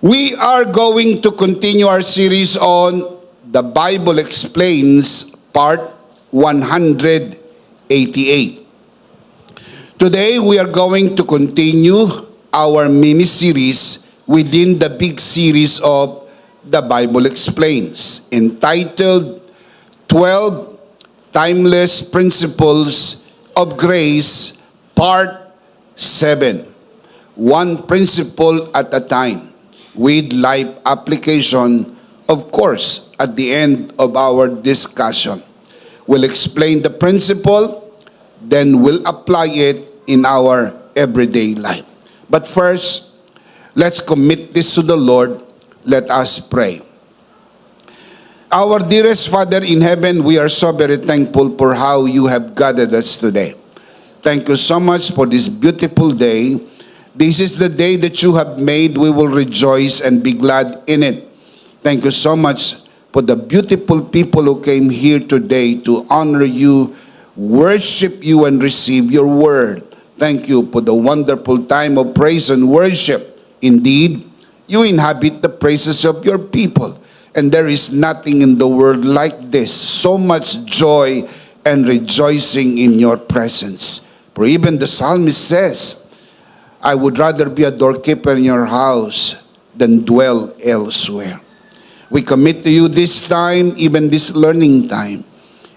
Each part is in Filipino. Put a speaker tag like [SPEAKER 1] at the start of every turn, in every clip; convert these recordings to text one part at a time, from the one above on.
[SPEAKER 1] We are going to continue our series on The Bible Explains, Part 188. Today, we are going to continue our mini-series within the big series of The Bible Explains, entitled 12 Timeless Principles of Grace, Part 7. One principle at a time, with life application, of course, at the end of our discussion. We'll explain the principle, then we'll apply it in our everyday life. But first, let's commit this to the Lord. Let us pray. Our dearest Father in heaven, we are so very thankful for how you have gathered us today. Thank you so much for this beautiful day. This is the day that you have made. We will rejoice and be glad in it. Thank you so much for the beautiful people who came here today to honor you, worship you, and receive your word. Thank you for the wonderful time of praise and worship. Indeed, you inhabit the praises of your people. And there is nothing in the world like this. So much joy and rejoicing in your presence. For even the psalmist says, I would rather be a doorkeeper in your house than dwell elsewhere. We commit to you this time, even this learning time.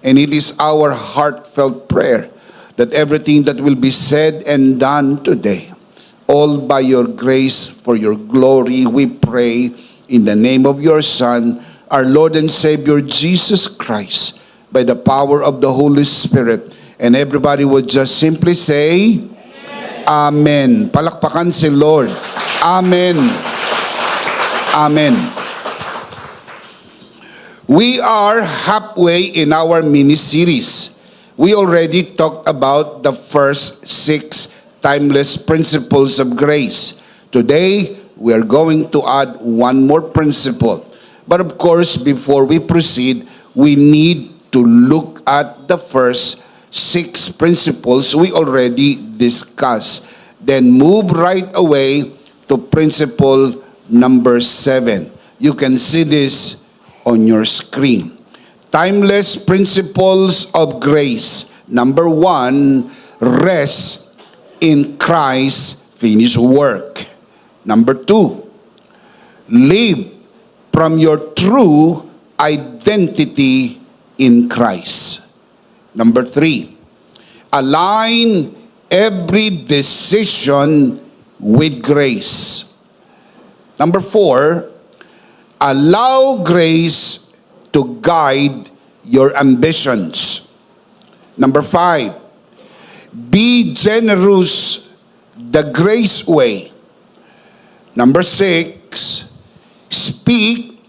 [SPEAKER 1] And it is our heartfelt prayer that everything that will be said and done today, all by your grace, for your glory, we pray in the name of your Son, our Lord and Savior, Jesus Christ, by the power of the Holy Spirit. And everybody would just simply say, Amen. Palakpakan si Lord. Amen. Amen. We are halfway in our mini-series. We already talked about the first 6 timeless principles of grace. Today, we are going to add one more principle. But of course, before we proceed, we need to look at the first 6 principles we already discussed. Then move right away to principle number 7. You can see this on your screen. Timeless principles of grace. Number 1, rest in Christ's finished work. Number 2, live from your true identity in Christ. Number 3, align every decision with grace. Number 4, allow grace to guide your ambitions. Number 5, be generous the grace way. Number 6, speak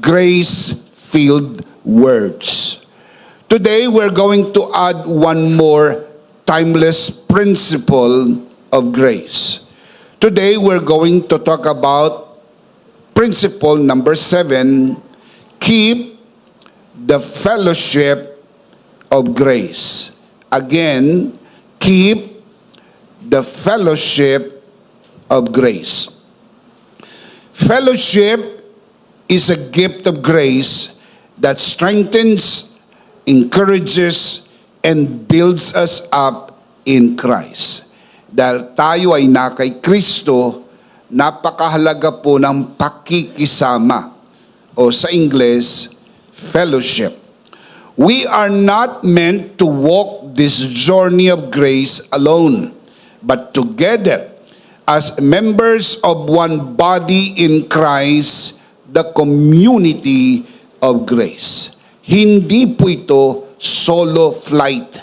[SPEAKER 1] grace-filled words. Today, we're going to add one more timeless principle of grace. Today, we're going to talk about principle number 7, keep the fellowship of grace. Again, keep the fellowship of grace. Fellowship is a gift of grace that strengthens, encourages, and builds us up in Christ. Dahil tayo ay na kay Kristo, napakahalaga po ng pakikisama o sa English, fellowship. We are not meant to walk this journey of grace alone, but together as members of one body in Christ, the community of grace. Hindi po ito solo flight.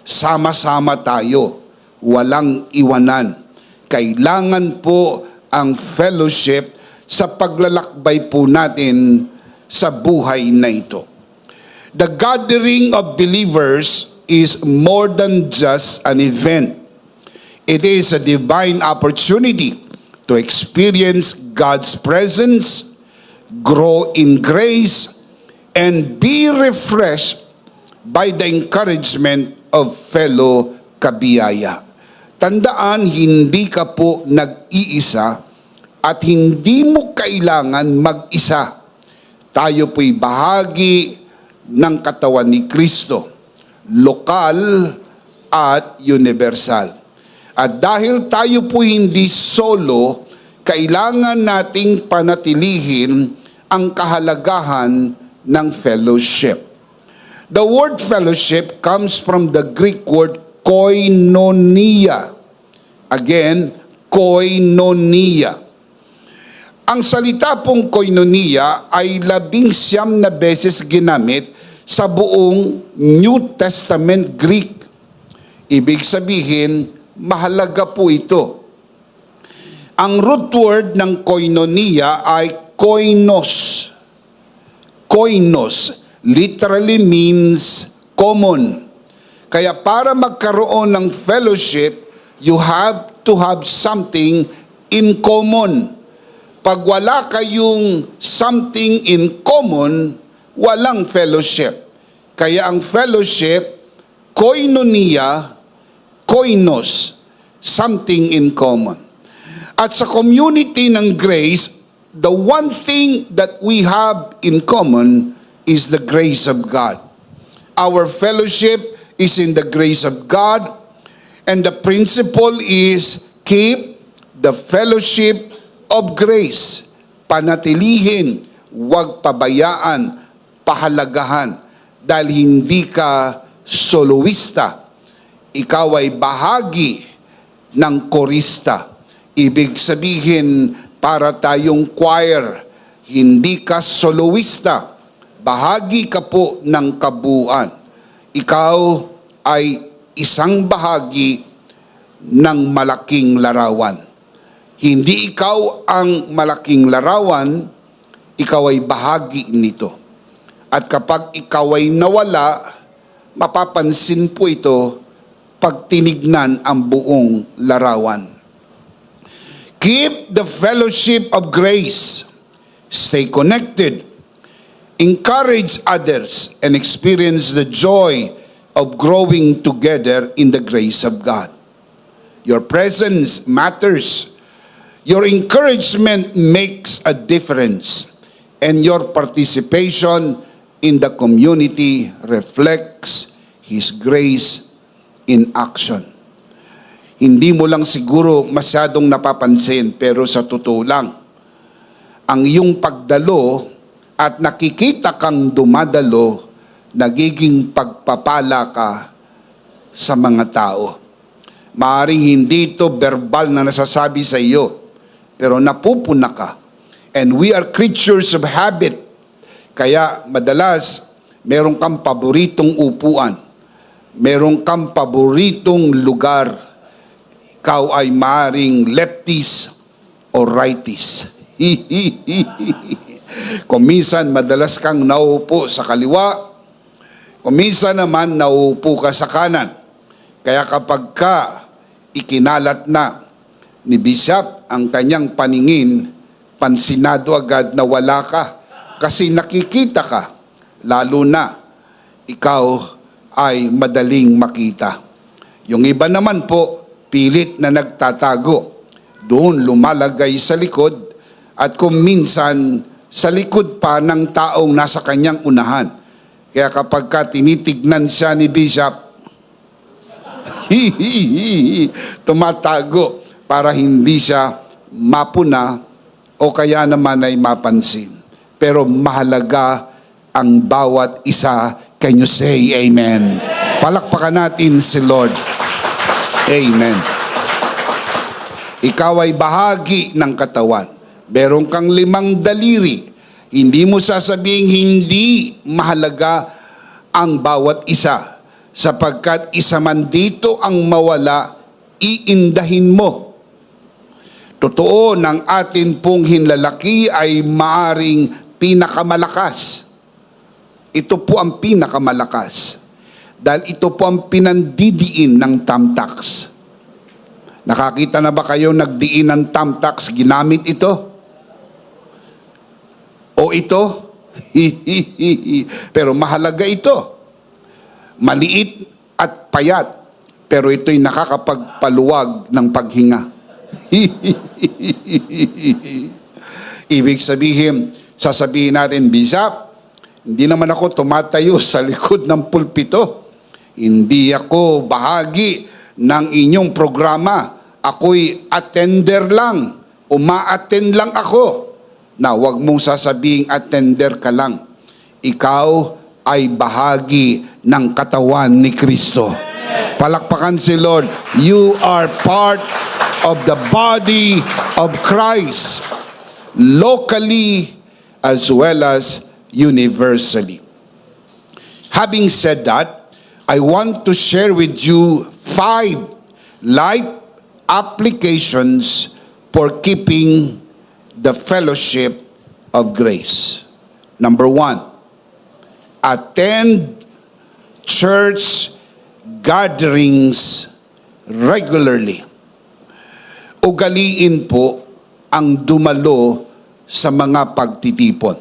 [SPEAKER 1] Sama-sama tayo. Walang iwanan. Kailangan po ang fellowship sa paglalakbay po natin sa buhay na ito. The gathering of believers is more than just an event. It is a divine opportunity to experience God's presence, grow in grace, and be refreshed by the encouragement of fellow kabiyaya. Tandaan, hindi ka po nag-iisa at hindi mo kailangan mag-isa. Tayo po'y bahagi ng katawan ni Kristo, lokal at universal. At dahil tayo po hindi solo, kailangan nating panatilihin ang kahalagahan ng fellowship. The word fellowship comes from the Greek word koinonia. Again, koinonia. Ang salita pong koinonia ay 19 na beses ginamit sa buong New Testament Greek. Ibig sabihin, mahalaga po ito. Ang root word ng koinonia ay koinos. Koinos literally means common. Kaya para magkaroon ng fellowship, you have to have something in common. Pag wala kayong something in common, walang fellowship. Kaya ang fellowship, koinonia, koinos, something in common. At sa community ng grace, the one thing that we have in common is the grace of God. Our fellowship is in the grace of God, and the principle is keep the fellowship of grace. Panatilihin, huwag pabayaan, pahalagahan, dahil hindi ka soloista. Ikaw ay bahagi ng korista. Ibig sabihin, para tayong choir, hindi ka soloista. Bahagi ka po ng kabuuan. Ikaw ay isang bahagi ng malaking larawan. Hindi ikaw ang malaking larawan, ikaw ay bahagi nito. At kapag ikaw ay nawala, mapapansin po ito pag tinignan ang buong larawan. Keep the fellowship of grace. Stay connected. Encourage others and experience the joy of growing together in the grace of God. Your presence matters. Your encouragement makes a difference. And your participation in the community reflects His grace in action. Hindi mo lang siguro masyadong napapansin, pero sa totoo lang, ang iyong pagdalo at nakikita kang dumadalo, nagiging pagpapala ka sa mga tao. Maaaring hindi ito verbal na nasasabi sa iyo, pero napupuna ka. And we are creatures of habit. Kaya madalas, meron kang paboritong upuan, meron kang paboritong lugar. Ikaw ay maaaring lefties o righties. Kung minsan, madalas kang nauupo sa kaliwa, kung minsan naman nauupo ka sa kanan. Kaya kapag ka ikinalat na ni Bishop ang kanyang paningin, pansinado agad na wala ka. Kasi nakikita ka, lalo na ikaw ay madaling makita. Yung iba naman po, pilit na nagtatago. Doon lumalagay sa likod at kung minsan sa likod pa ng taong nasa kanyang unahan. Kaya kapag ka tinitignan siya ni Bishop, tumatago para hindi siya mapuna o kaya naman ay mapansin. Pero mahalaga ang bawat isa. Can you say amen? Palakpakan natin si Lord. Amen. Ikaw ay bahagi ng katawan. Meron kang 5 daliri. Hindi mo sasabihin hindi mahalaga ang bawat isa. Sapagkat isa man dito ang mawala, iindahin mo. Totoo, ng atin pong hinlalaki ay maaring pinakamalakas. Ito po ang pinakamalakas. Dahil ito po ang pinandidiin ng tamtax. Nakakita na ba kayo nagdiin ng tamtax, ginamit ito? O ito? Pero mahalaga ito. Maliit at payat, pero ito'y nakakapagpaluwag ng paghinga. Ibig sabihin, sasabihin natin, Bishop, hindi naman ako tumatayo sa likod ng pulpito. Hindi ako bahagi ng inyong programa. Ako'y attender lang. Uma-attend lang ako. Na huwag mong sasabing attender ka lang. Ikaw ay bahagi ng katawan ni Kristo. Palakpakan si Lord. You are part of the body of Christ, locally as well as universally. Having said that, I want to share with you 5 life applications for keeping the fellowship of grace. Number 1, attend church gatherings regularly. Ugaliin po ang dumalo sa mga pagtitipon.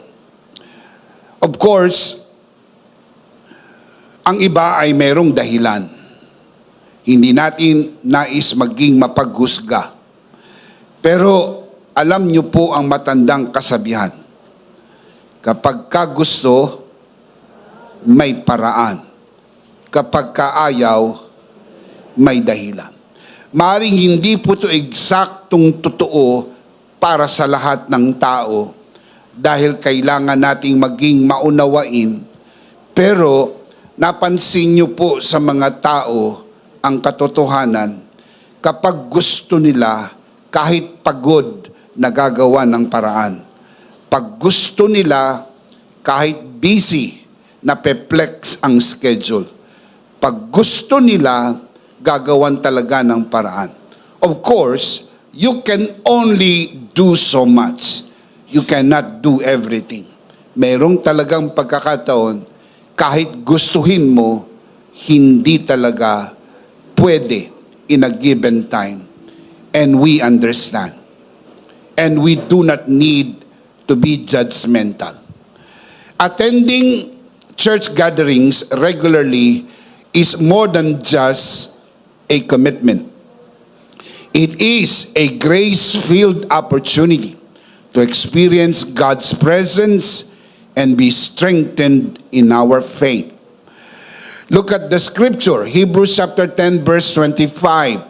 [SPEAKER 1] Of course, ang iba ay merong dahilan. Hindi natin nais maging mapaghusga. Pero alam niyo po ang matandang kasabihan. Kapag ka gusto, may paraan. Kapag kaayaw, may dahilan. Maaaring hindi po ito eksaktong totoo para sa lahat ng tao dahil kailangan nating maging maunawain. Pero napansin niyo po sa mga tao ang katotohanan, kapag gusto nila, kahit pagod, nagagawa ng paraan. Pag gusto nila, kahit busy, napeplex ang schedule. Pag gusto nila, gagawan talaga ng paraan. Of course, you can only do so much. You cannot do everything. Merong talagang pagkakataon, kahit gustuhin mo, hindi talaga pwede in a given time. And we understand. And we do not need to be judgmental. Attending church gatherings regularly is more than just a commitment. It is a grace-filled opportunity to experience God's presence and be strengthened in our faith. Look at the scripture, Hebrews chapter 10, verse 25.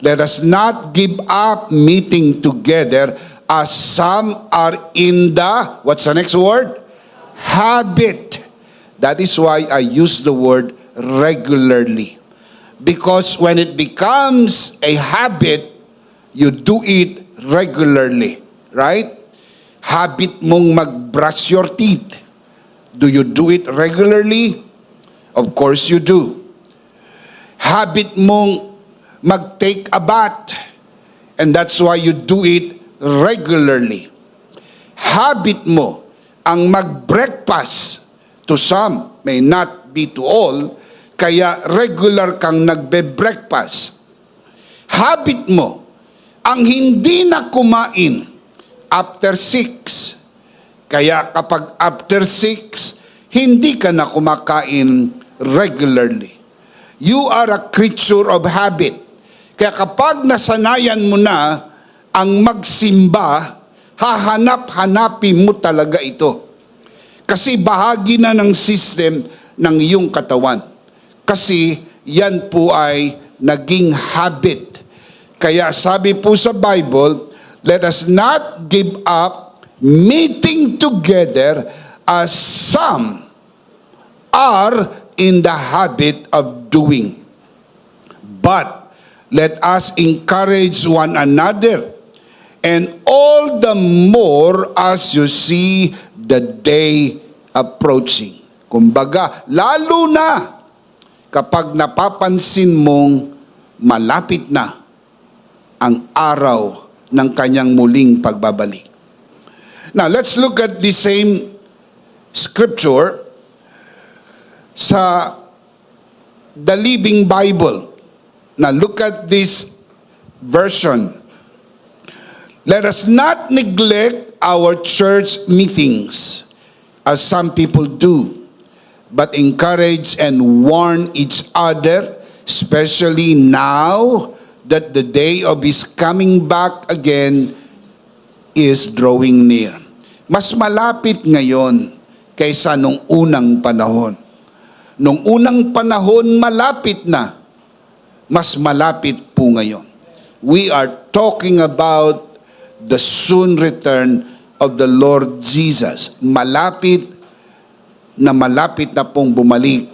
[SPEAKER 1] Let us not give up meeting together as some are in the, what's the next word? Habit. That is why I use the word regularly. Because when it becomes a habit, you do it regularly. Right? Habit mong mag-brush your teeth. Do you do it regularly? Of course you do. Habit mong mag-take a bath. And that's why you do it regularly. Habit mo ang mag-breakfast. To some, may not be to all, kaya regular kang nagbe-breakfast. Habit mo ang hindi na kumain after 6. Kaya kapag after 6, hindi ka na kumakain regularly. You are a creature of habit. Kaya kapag nasanayan mo na ang magsimba, hahanap-hanapin mo talaga ito. Kasi bahagi na ng system ng iyong katawan. Kasi yan po ay naging habit. Kaya sabi po sa Bible, let us not give up meeting together as some are in the habit of doing. But let us encourage one another, and all the more as you see the day approaching. Kumbaga, lalo na kapag napapansin mong malapit na ang araw ng kanyang muling pagbabalik. Now, let's look at the same scripture sa the Living Bible. Now, look at this version. Let us not neglect our church meetings, as some people do, but encourage and warn each other, especially now that the day of His coming back again is drawing near. Mas malapit ngayon kaysa nung unang panahon. Nung unang panahon, malapit na. Mas malapit po ngayon. We are talking about the soon return of the Lord Jesus. Malapit na pong bumalik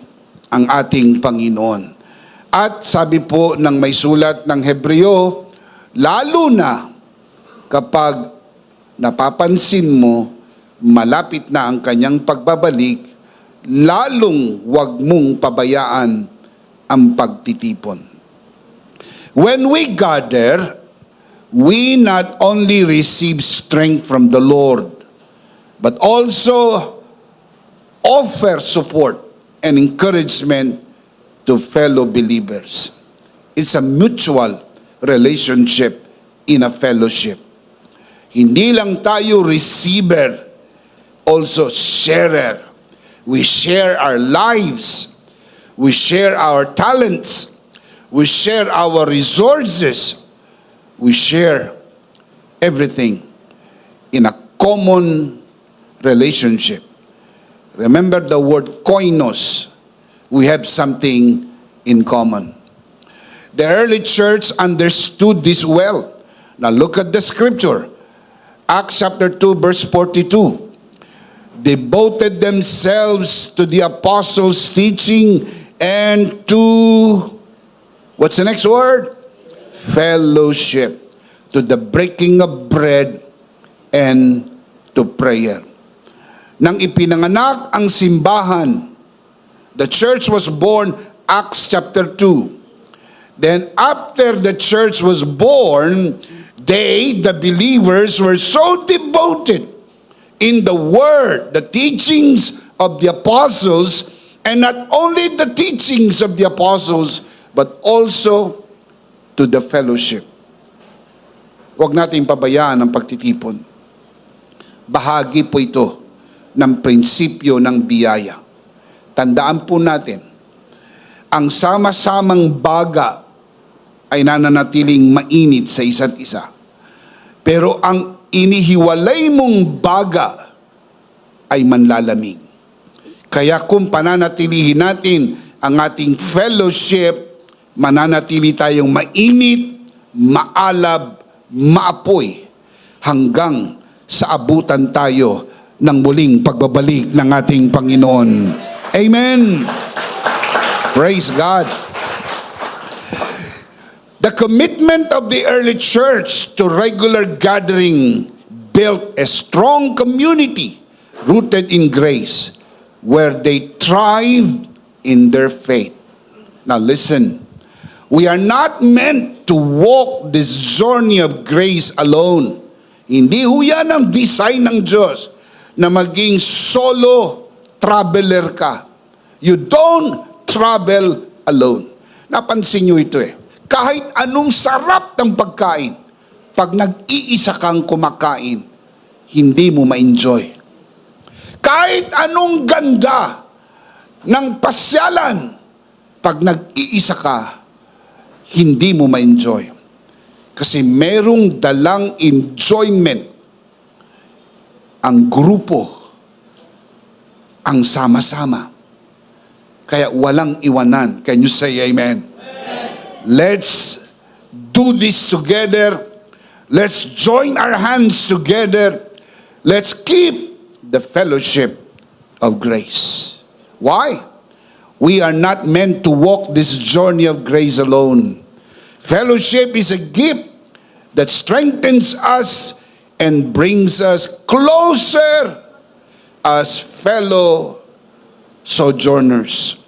[SPEAKER 1] ang ating Panginoon. At sabi po ng may sulat ng Hebreo, lalo na kapag napapansin mo, malapit na ang kanyang pagbabalik, lalong wag mong pabayaan ang pagtitipon. When we gather, we not only receive strength from the Lord, but also offer support and encouragement to fellow believers. It's a mutual relationship in a fellowship. Hindi lang tayo receiver, also sharer. We share our lives. We share our talents. We share our resources. We share everything in a common relationship. Remember the word koinos. We have something in common. The early church understood this well. Now look at the scripture. Acts chapter 2 verse 42. Devoted themselves to the apostles' teaching and to, what's the next word? Fellowship. To the breaking of bread and to prayer. Nang ipinanganak ang simbahan, the church was born, Acts chapter 2. Then after the church was born, they, the believers, were so devoted in the word, the teachings of the apostles, and not only the teachings of the apostles, but also to the fellowship. Huwag natin pabayaan ang pagtitipon. Bahagi po ito ng prinsipyo ng biyaya. Tandaan po natin, ang sama-samang baga ay nananatiling mainit sa isa't isa. Pero ang inihiwalay mong baga ay manlalamig. Kaya kung pananatilihin natin ang ating fellowship, mananatili tayong mainit, maalab, maapoy, hanggang sa abutan tayo ng muling pagbabalik ng ating Panginoon. Amen. Praise God. The commitment of the early church to regular gathering built a strong community rooted in grace, where they thrived in their faith. Now listen, we are not meant to walk this journey of grace alone. Hindi ho yan ang design ng Diyos na maging solo traveler ka. You don't travel alone. Napansin nyo ito eh. Kahit anong sarap ng pagkain, pag nag-iisa kang kumakain, hindi mo ma-enjoy. Kahit anong ganda ng pasyalan, pag nag-iisa ka, hindi mo ma-enjoy. Kasi merong dalang enjoyment ang grupo, ang sama-sama. Kaya walang iwanan. Can you say amen? Let's do this together. Let's join our hands together. Let's keep the fellowship of grace. Why? We are not meant to walk this journey of grace alone. Fellowship is a gift that strengthens us and brings us closer as fellow sojourners.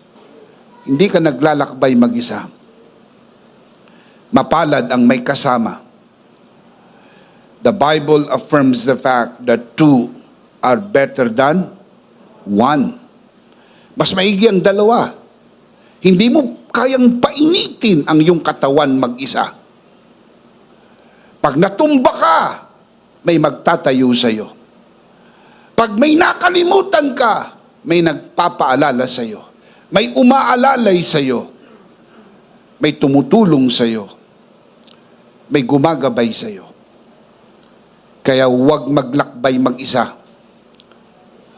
[SPEAKER 1] Hindi ka naglalakbay mag-isa. Mapalad ang may kasama. The Bible affirms the fact that two are better than one. Mas maigi ang dalawa. Hindi mo kayang painitin ang iyong katawan mag-isa. Pag natumba ka, may magtatayo sa iyo. Pag may nakalimutan ka, may nagpapaalala sa iyo. May umaalalay sa iyo. May tumutulong sa iyo. May gumagabay sa iyo. Kaya huwag maglakbay mag-isa.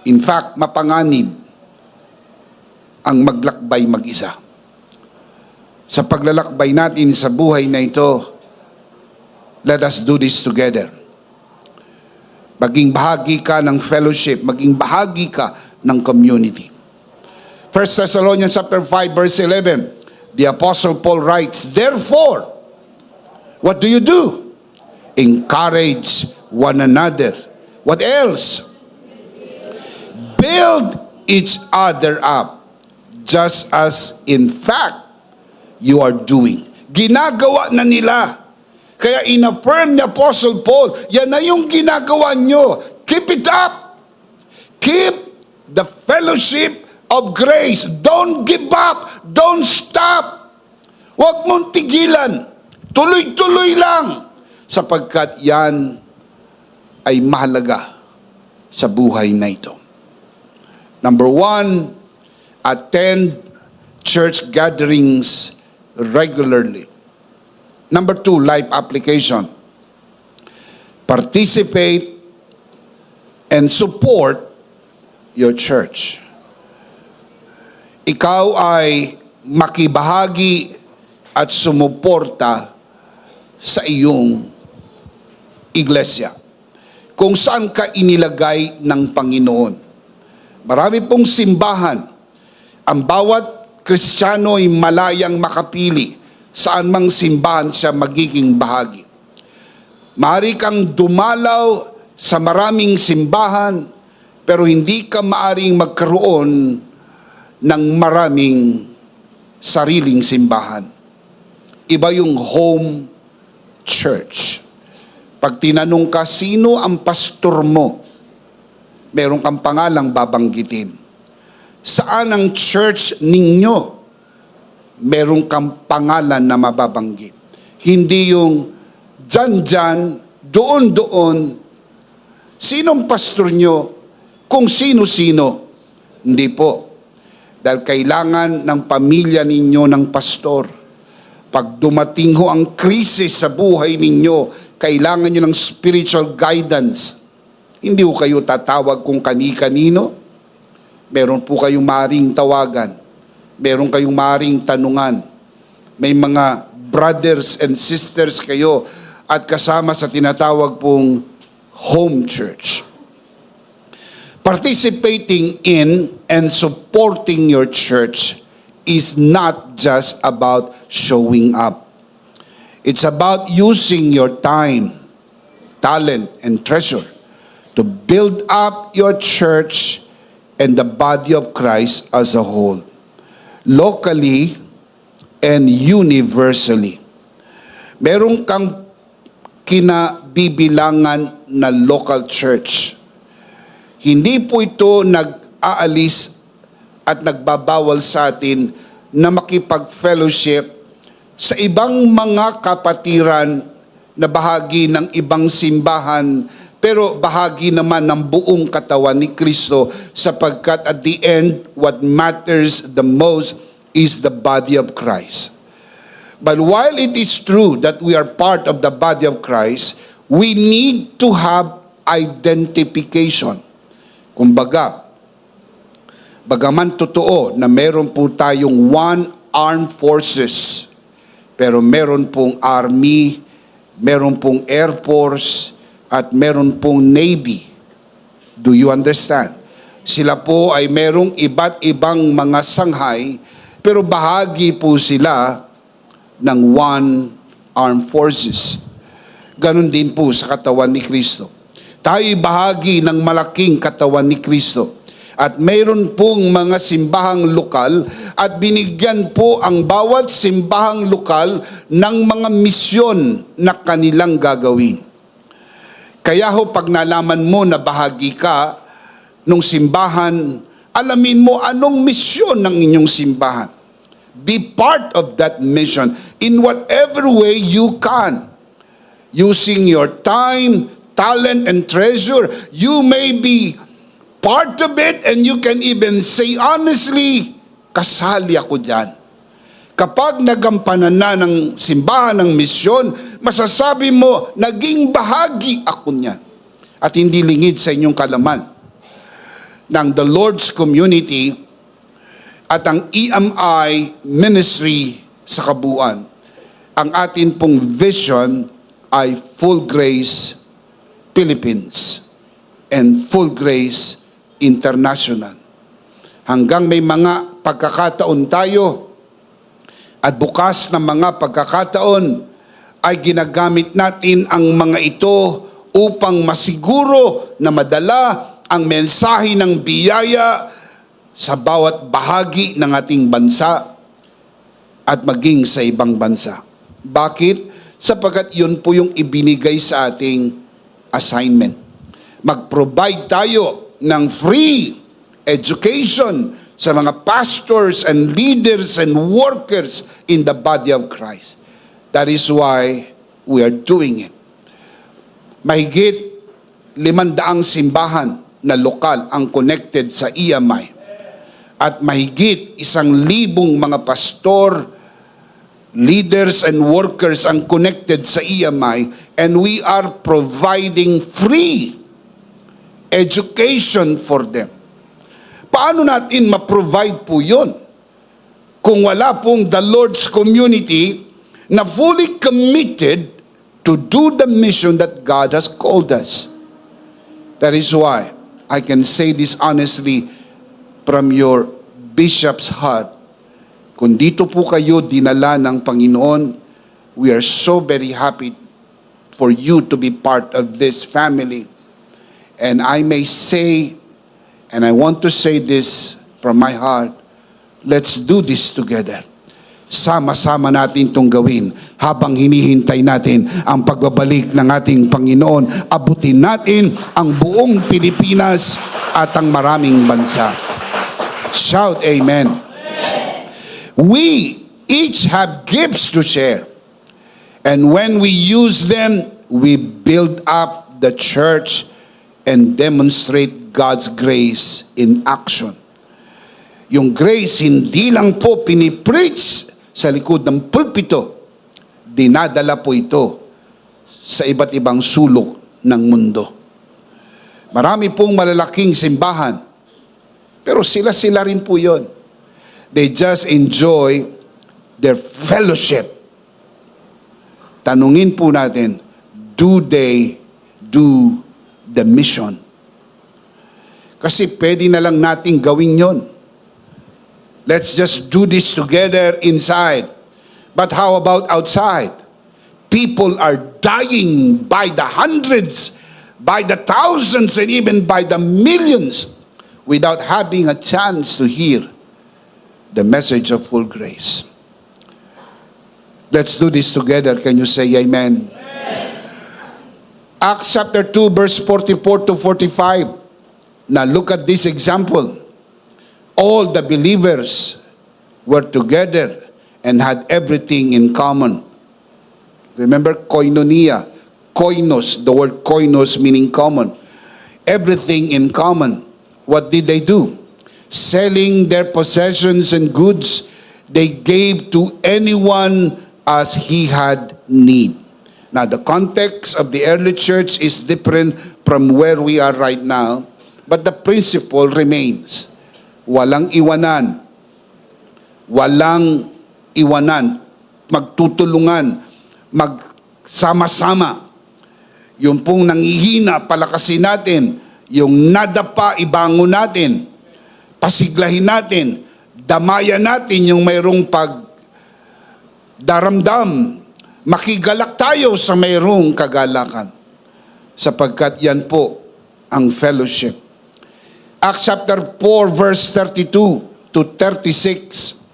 [SPEAKER 1] In fact, mapanganib ang maglakbay mag-isa. Sa paglalakbay natin sa buhay na ito, let us do this together. Maging bahagi ka ng fellowship, maging bahagi ka ng community. 1 Thessalonians chapter 5 verse 11, the Apostle Paul writes, therefore, what do you do? Encourage one another. What else? Build each other up, just as in fact you are doing. Ginagawa na nila. Kaya in-affirm ni Apostle Paul, yan na yung ginagawa nyo. Keep it up. Keep the fellowship of grace. Don't give up. Don't stop. Huwag mong tigilan. Tuloy-tuloy lang. Sapagkat yan ay mahalaga sa buhay na ito. Number 1, attend church gatherings regularly. Number 2, life application. Participate and support your church. Ikaw ay makibahagi at sumuporta sa iyong iglesia, kung saan ka inilagay ng Panginoon. Marami pong simbahan. Ang bawat Kristiyano ay malayang makapili saan mang simbahan siya magiging bahagi. Maaari kang dumalaw sa maraming simbahan, pero hindi ka maaring magkaroon ng maraming sariling simbahan. Iba yung home church. Pag tinanong ka, sino ang pastor mo? Meron kang pangalang babanggitin. Saan ang church ninyo? Meron kang pangalan na mababanggit. Hindi yung dyan, doon. Sinong pastor nyo? Kung sino-sino. Hindi po. Dahil kailangan ng pamilya ninyo ng pastor. Pag dumating ho ang krisis sa buhay ninyo, kailangan nyo ng spiritual guidance. Hindi ko kayo tatawag kung kani-kanino. Meron po kayong maring tawagan. Meron kayong maring tanungan. May mga brothers and sisters kayo at kasama sa tinatawag pong home church. Participating in and supporting your church is not just about showing up. It's about using your time, talent, and treasure to build up your church and the body of Christ as a whole, locally and universally. Meron kang kinabibilangan na local church. Hindi po ito nag-aalis at nagbabawal sa atin na makipag-fellowship sa ibang mga kapatiran na bahagi ng ibang simbahan, pero bahagi naman ng buong katawan ni Kristo, sapagkat at the end, what matters the most is the body of Christ. But while it is true that we are part of the body of Christ, we need to have identification. Kumbaga, bagaman totoo na meron po tayong one armed forces, pero meron pong army, meron pong air force, at meron pong Navy. Do you understand? Sila po ay merong iba't ibang mga sanghay, pero bahagi po sila ng one armed forces. Ganon din po sa katawan ni Kristo. Tayo'y bahagi ng malaking katawan ni Kristo. At mayroon pong mga simbahang lokal at binigyan po ang bawat simbahang lokal ng mga misyon na kanilang gagawin. Kaya ho, pag nalaman mo na bahagi ka nung simbahan, alamin mo anong misyon ng inyong simbahan. Be part of that mission in whatever way you can. Using your time, talent, and treasure, you may be part of it, and you can even say honestly, kasali ako dyan. Kapag nagampanan na ng simbahan ng misyon, masasabi mo, naging bahagi ako niyan. at hindi lingid sa inyong kalaman ng The Lord's Community at ang EMI Ministry sa kabuuan. Ang atin pong vision ay Full Grace Philippines and Full Grace International. Hanggang may mga pagkakataon tayo at bukas na mga pagkakataon ay ginagamit natin ang mga ito upang masiguro na madala ang mensahe ng biyaya sa bawat bahagi ng ating bansa at maging sa ibang bansa. Bakit? Sapagkat yun po yung ibinigay sa ating assignment. Mag-provide tayo ng free education sa mga pastors and leaders and workers in the body of Christ. That is why we are doing it. Mahigit 500 simbahan na lokal ang connected sa EMI. At mahigit 1,000 mga pastor, leaders and workers ang connected sa EMI, and we are providing free education for them. Paano natin ma-provide po yun? Kung wala pong the Lord's Community na fully committed to do the mission that God has called us. That is why I can say this honestly from your bishop's heart. Kung dito po kayo dinala ng Panginoon, we are so very happy for you to be part of this family. And I may say, and I want to say this from my heart, let's do this together. Sama-sama natin itong gawin habang hinihintay natin ang pagbabalik ng ating Panginoon. Abutin natin ang buong Pilipinas at ang maraming bansa. Shout amen. We each have gifts to share. And when we use them, we build up the church and demonstrate God's grace in action. Yung grace, hindi lang po pinipreach sa likod ng pulpito, dinadala po ito sa iba't ibang sulok ng mundo. Marami pong malalaking simbahan, pero sila-sila rin po yun. They just enjoy their fellowship. Tanungin po natin, do they do the mission? Kasi pwede na lang nating gawin yon. Let's just do this together inside. But how about outside? People are dying by the hundreds, by the thousands, and even by the millions without having a chance to hear the message of full grace. Let's do this together. Can you say amen? Acts chapter 2 verse 44 to 45. Now look at this example. All the believers were together and had everything in common. Remember koinonia, koinos, the word koinos meaning common. Everything in common. What did they do? Selling their possessions and goods, they gave to anyone as he had need. Now the context of the early church is different from where we are right now, but the principle remains. Walang iwanan. Walang iwanan. Magtutulungan. Magsama-sama. Yung pong nangihina, palakasin natin. Yung nadapa, ibangon natin. Pasiglahin natin. Damayan natin yung mayroong pagdaramdam. Makigalak tayo sa mayroong kagalakan. Sapagkat yan po ang fellowship. Acts chapter 4 verse 32 to 36.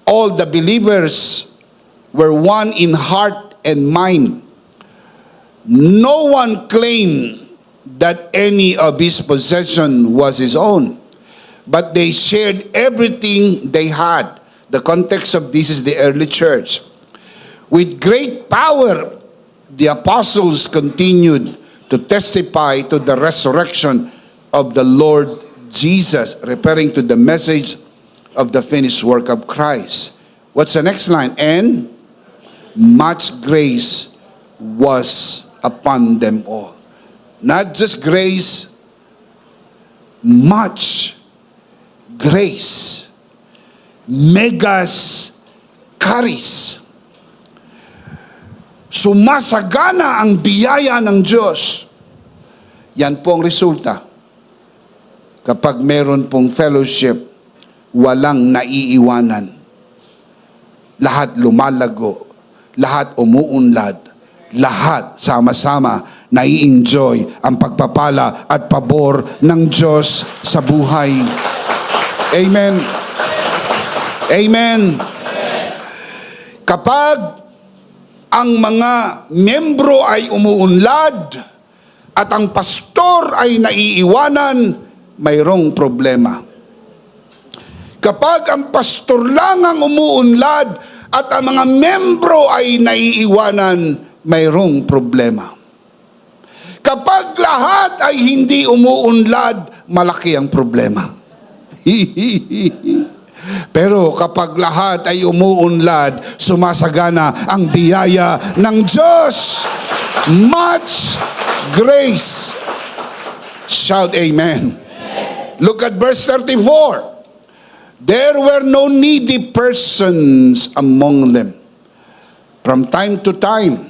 [SPEAKER 1] All the believers were one in heart and mind. No one claimed that any of his possession was his own, but they shared everything they had. The context of this is the early church. With great power, the apostles continued to testify to the resurrection of the Lord Jesus, referring to the message of the finished work of Christ. What's the next line? And much grace was upon them all. Not just grace, much grace. Megas charis. Sumasagana ang biyaya ng Diyos. Yan po ang resulta. Kapag meron pong fellowship, walang naiiwanan. Lahat lumalago, lahat umuunlad, lahat sama-sama nai-enjoy ang pagpapala at pabor ng Diyos sa buhay. Amen. Amen. Kapag ang mga membro ay umuunlad at ang pastor ay naiiwanan, mayroong problema. Kapag ang pastor lang ang umuunlad at ang mga membro ay naiiwanan, mayroong problema. Kapag lahat ay hindi umuunlad, malaki ang problema. Pero kapag lahat ay umuunlad, sumasagana ang biyaya ng Diyos. Much grace. Shout amen. Look at verse 34. There were no needy persons among them. From time to time,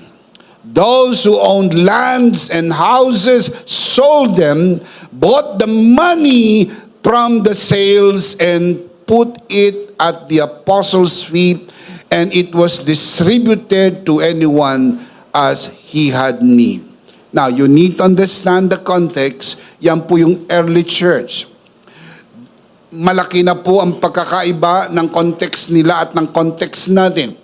[SPEAKER 1] those who owned lands and houses sold them, bought the money from the sales, and put it at the apostles' feet, and it was distributed to anyone as he had need. Now, you need to understand the context. Yan po yung early church. Malaki na po ang pagkakaiba ng context nila at ng context natin.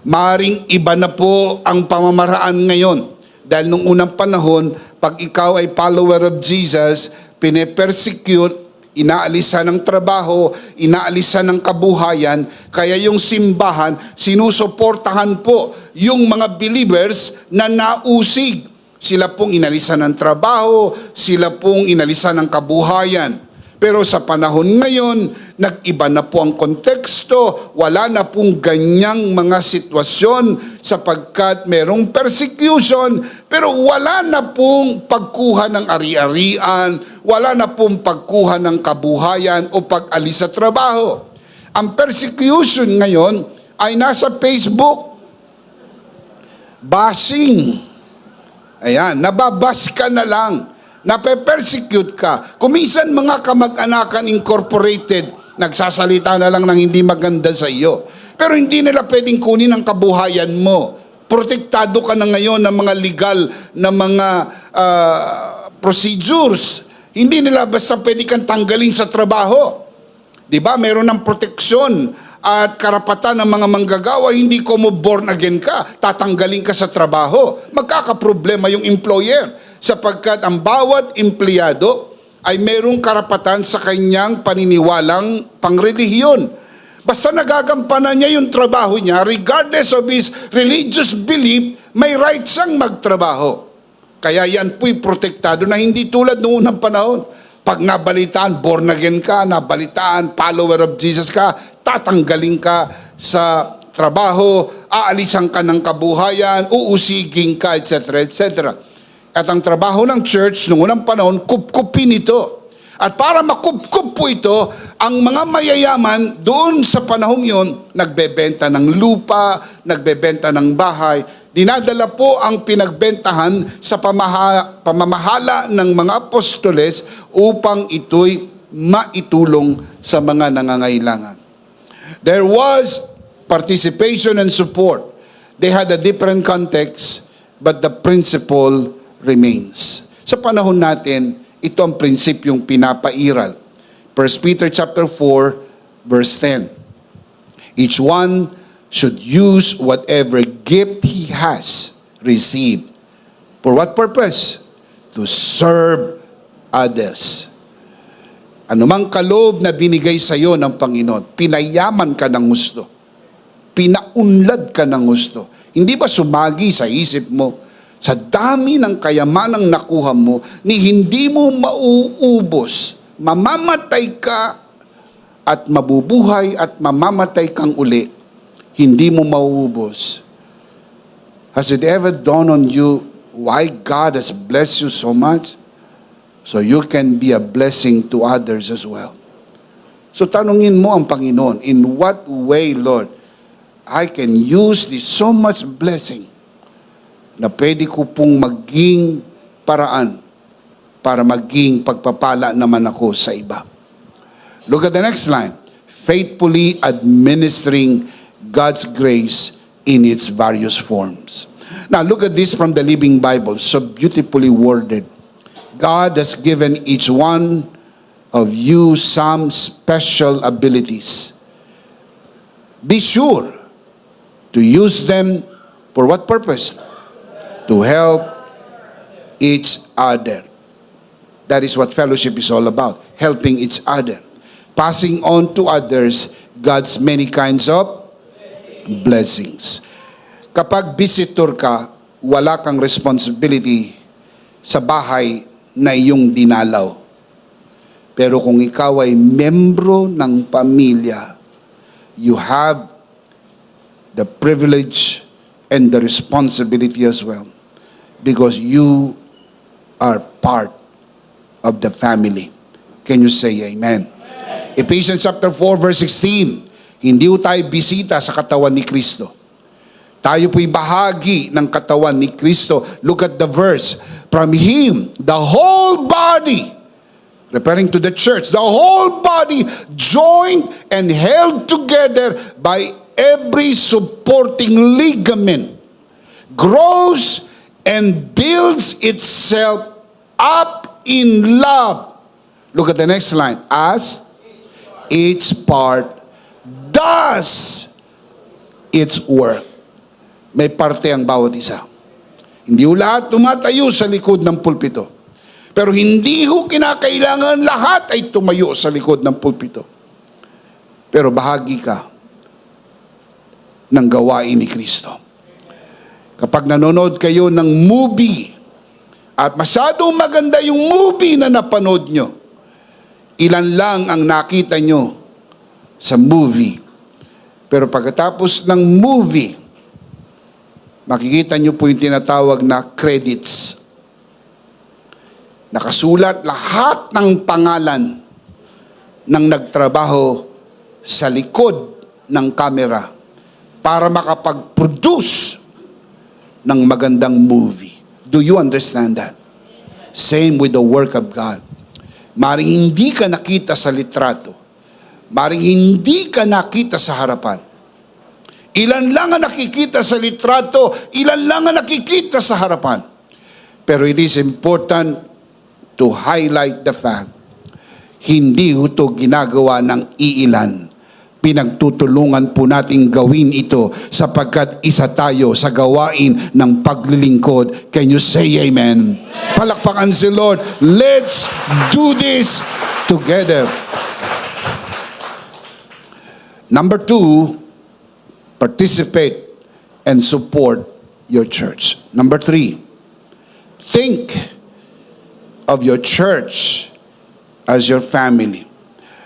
[SPEAKER 1] Maaring iba na po ang pamamaraan ngayon. Dahil nung unang panahon, pag ikaw ay follower of Jesus, pine-persecute, inaalisan ng trabaho, inaalisan ng kabuhayan, kaya yung simbahan, sinusuportahan po yung mga believers na nausig. Sila pong inalisan ng trabaho, sila pong inalisan ng kabuhayan. Pero sa panahon ngayon, nag-iba na po ang konteksto, wala na pong ganyang mga sitwasyon sapagkat merong persecution, pero wala na pong pagkuha ng ari-arian, wala na pong pagkuha ng kabuhayan o pag-alis sa trabaho. Ang persecution ngayon ay nasa Facebook. Bashing. Ayan, nababas ka na lang. Nape-persecute ka. Kuminsan mga kamag-anakan incorporated, nagsasalita na lang ng hindi maganda sa iyo. Pero hindi nila pwedeng kunin ang kabuhayan mo. Protektado ka na ngayon ng mga legal na mga procedures. Hindi nila basta pwede kang tanggalin sa trabaho. Diba? Meron ng proteksyon at karapatan ng mga manggagawa, hindi ko mo born again ka, tatanggalin ka sa trabaho. Magkakaproblema yung employer. Sapagkat ang bawat empleyado ay mayroong karapatan sa kanyang paniniwalang pangrelihiyon. Basta nagagampanan niya yung trabaho niya, regardless of his religious belief, may right siyang magtrabaho. Kaya yan po'y protektado na hindi tulad noong unang panahon. Pag nabalitaan, born again ka, nabalitaan, follower of Jesus ka, tatanggalin ka sa trabaho, aalisan ka ng kabuhayan, uusigin ka, etc., etc. At ang trabaho ng church noong unang panahon, kupkupin ito. At para makupkup po ito, ang mga mayayaman doon sa panahong yon, nagbebenta ng lupa, nagbebenta ng bahay, dinadala po ang pinagbentahan sa pamamahala ng mga apostoles upang ito'y maitulong sa mga nangangailangan. There was participation and support. They had a different context, but the principle remains. Sa panahon natin, ito ang prinsipyong pinapairal. 1 Peter chapter 4, verse 10. Each one should use whatever gift he has received. For what purpose? To serve others. Anumang kaloob na binigay sa iyo ng Panginoon, pinayaman ka ng gusto. Pinaunlad ka ng gusto. Hindi ba sumagi sa isip mo, sa dami ng kayamanang nakuha mo, ni hindi mo mauubos, mamamatay ka at mabubuhay at mamamatay kang uli, hindi mo mauubos. Has it ever dawned on you why God has blessed you so much? So you can be a blessing to others as well. So tanungin mo ang Panginoon, in what way, Lord, I can use this so much blessing na pwede ko pong maging paraan para maging pagpapala naman ako sa iba. Look at the next line. Faithfully administering God's grace in its various forms. Now look at this from the Living Bible, so beautifully worded. God has given each one of you some special abilities. Be sure to use them for what purpose? To help each other. That is what fellowship is all about, helping each other. Passing on to others God's many kinds of blessings. Kapag visitor ka, wala kang responsibility sa bahay na iyong dinalaw. Pero kung ikaw ay membro ng pamilya, you have the privilege and the responsibility as well. Because you are part of the family. Can you say amen? Ephesians chapter 4 verse 16. Hindi po tayo bisita sa katawan ni Kristo. Tayo po'y bahagi ng katawan ni Kristo. Look at the verse. From Him, the whole body, referring to the church, the whole body joined and held together by every supporting ligament, grows and builds itself up in love. Look at the next line. As each part does its work. May parte ang bawat isa. Hindi ho lahat tumatayo sa likod ng pulpito. Pero hindi ho kinakailangan lahat ay tumayo sa likod ng pulpito. Pero bahagi ka ng gawain ni Kristo. Kapag nanonood kayo ng movie at masyadong maganda yung movie na napanood nyo, ilan lang ang nakita nyo sa movie. Pero pagkatapos ng movie, makikita nyo po yung tinatawag na credits. Nakasulat lahat ng pangalan ng nagtrabaho sa likod ng kamera para makapag-produce ng magandang movie. Do you understand that? Same with the work of God. Maring hindi ka nakita sa litrato. Maring hindi ka nakita sa harapan. Ilan lang ang nakikita sa litrato, ilan lang ang nakikita sa harapan. Pero it is important to highlight the fact, hindi ito ginagawa ng iilan. Pinagtutulungan po nating gawin ito sapagkat isa tayo sa gawain ng paglilingkod. Can you say amen? Palakpakan si Lord. Let's do this together. Number 2, participate and support your church. Number 3, think of your church as your family.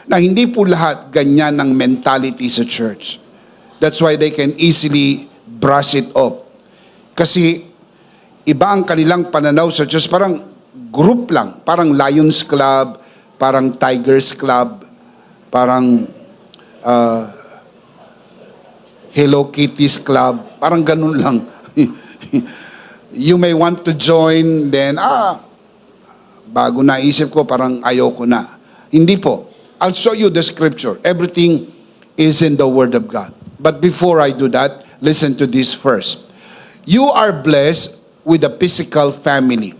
[SPEAKER 1] Na hindi po lahat ganyan ng mentality sa church. That's why they can easily brush it off. Kasi iba ang kanilang pananaw sa church, parang group lang, parang Lions Club, parang Tigers Club, parang Hello Kitties Club, parang ganun lang. You may want to join, then bago naisip ko, parang ayoko na. Hindi po. I'll show you the scripture. Everything is in the Word of God. But before I do that, listen to this first. You are blessed with a physical family.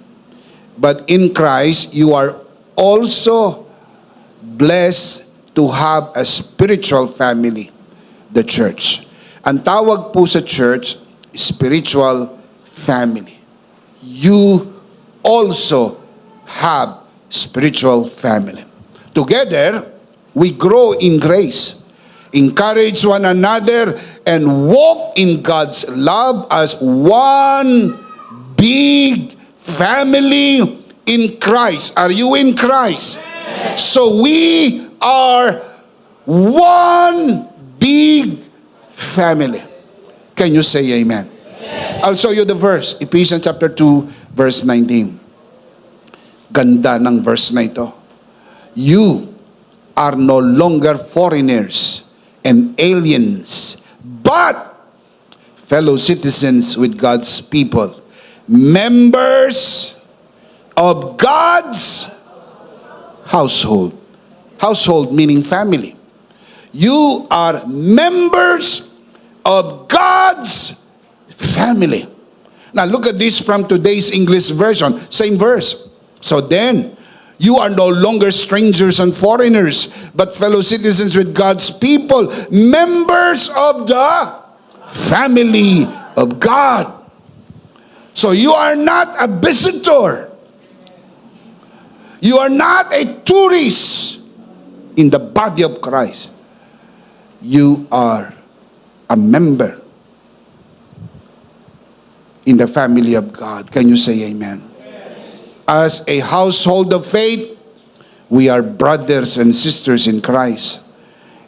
[SPEAKER 1] But in Christ, you are also blessed to have a spiritual family, the church. Ang tawag po sa church, spiritual family. You also have spiritual family. Together, we grow in grace, encourage one another, and walk in God's love as one big family in Christ. Are you in Christ? So we are one big family. Can you say amen? I'll show you the verse, Ephesians chapter 2, verse 19. Ganda ng verse na ito. You are no longer foreigners and aliens, but fellow citizens with God's people, members of God's household. Household meaning family. You are members of God's family. Now look at this from today's English version. Same verse. So then, you are no longer strangers and foreigners, but fellow citizens with God's people, members of the family of God. So you are not a visitor. You are not a tourist in the body of Christ. You are a member in the family of God. Can you say amen? As a household of faith, we are brothers and sisters in Christ.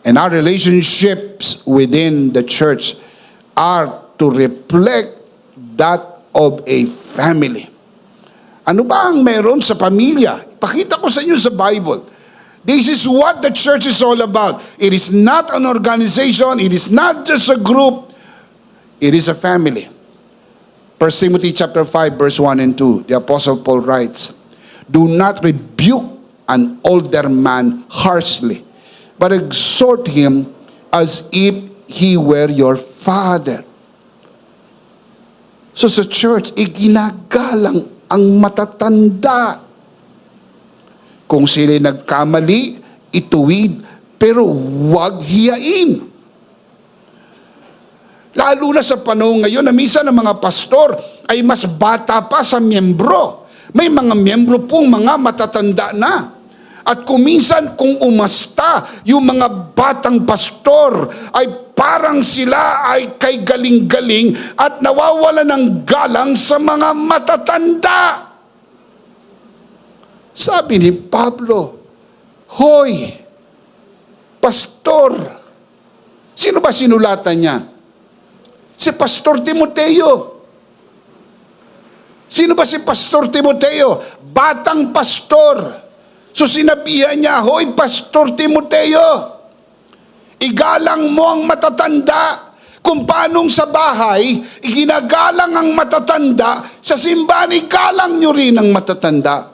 [SPEAKER 1] And our relationships within the church are to reflect that of a family. Ano ba ang meron sa pamilya? Pakita ko sa inyo sa Bible. This is what the church is all about. It is not an organization. It is not just a group. It is a family. 1 Timothy chapter 5 verse 1 and 2, the Apostle Paul writes, do not rebuke an older man harshly, but exhort him as if he were your father. So sa church, iginagalang ang matatanda. Kung sila nagkamali, ituwid, pero huwag hiyain. Lalo na sa panahon ngayon na minsan ang mga pastor ay mas bata pa sa miyembro. May mga miyembro pong mga matatanda na. At kung minsan kung umasta yung mga batang pastor ay parang sila ay kay galing-galing at nawawala ng galang sa mga matatanda. Sabi ni Pablo, hoy, pastor. Sino ba sinulatan niya? Si Pastor Timoteo. Sino ba si Pastor Timoteo? Batang pastor. So sinabihan niya, hoy, Pastor Timoteo, igalang mo ang matatanda. Kung paanong sa bahay, iginagalang ang matatanda, sa simbahan, igalang nyo rin ang matatanda.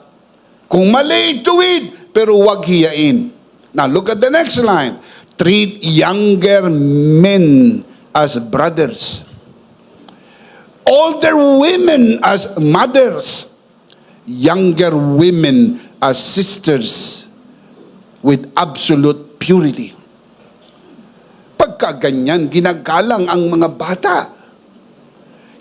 [SPEAKER 1] Kung mali, ituwid, pero huwag hiyain. Now, look at the next line. Treat younger men as brothers. Older women as mothers. Younger women as sisters with absolute purity. Pagka ganyan, ginagalang ang mga bata.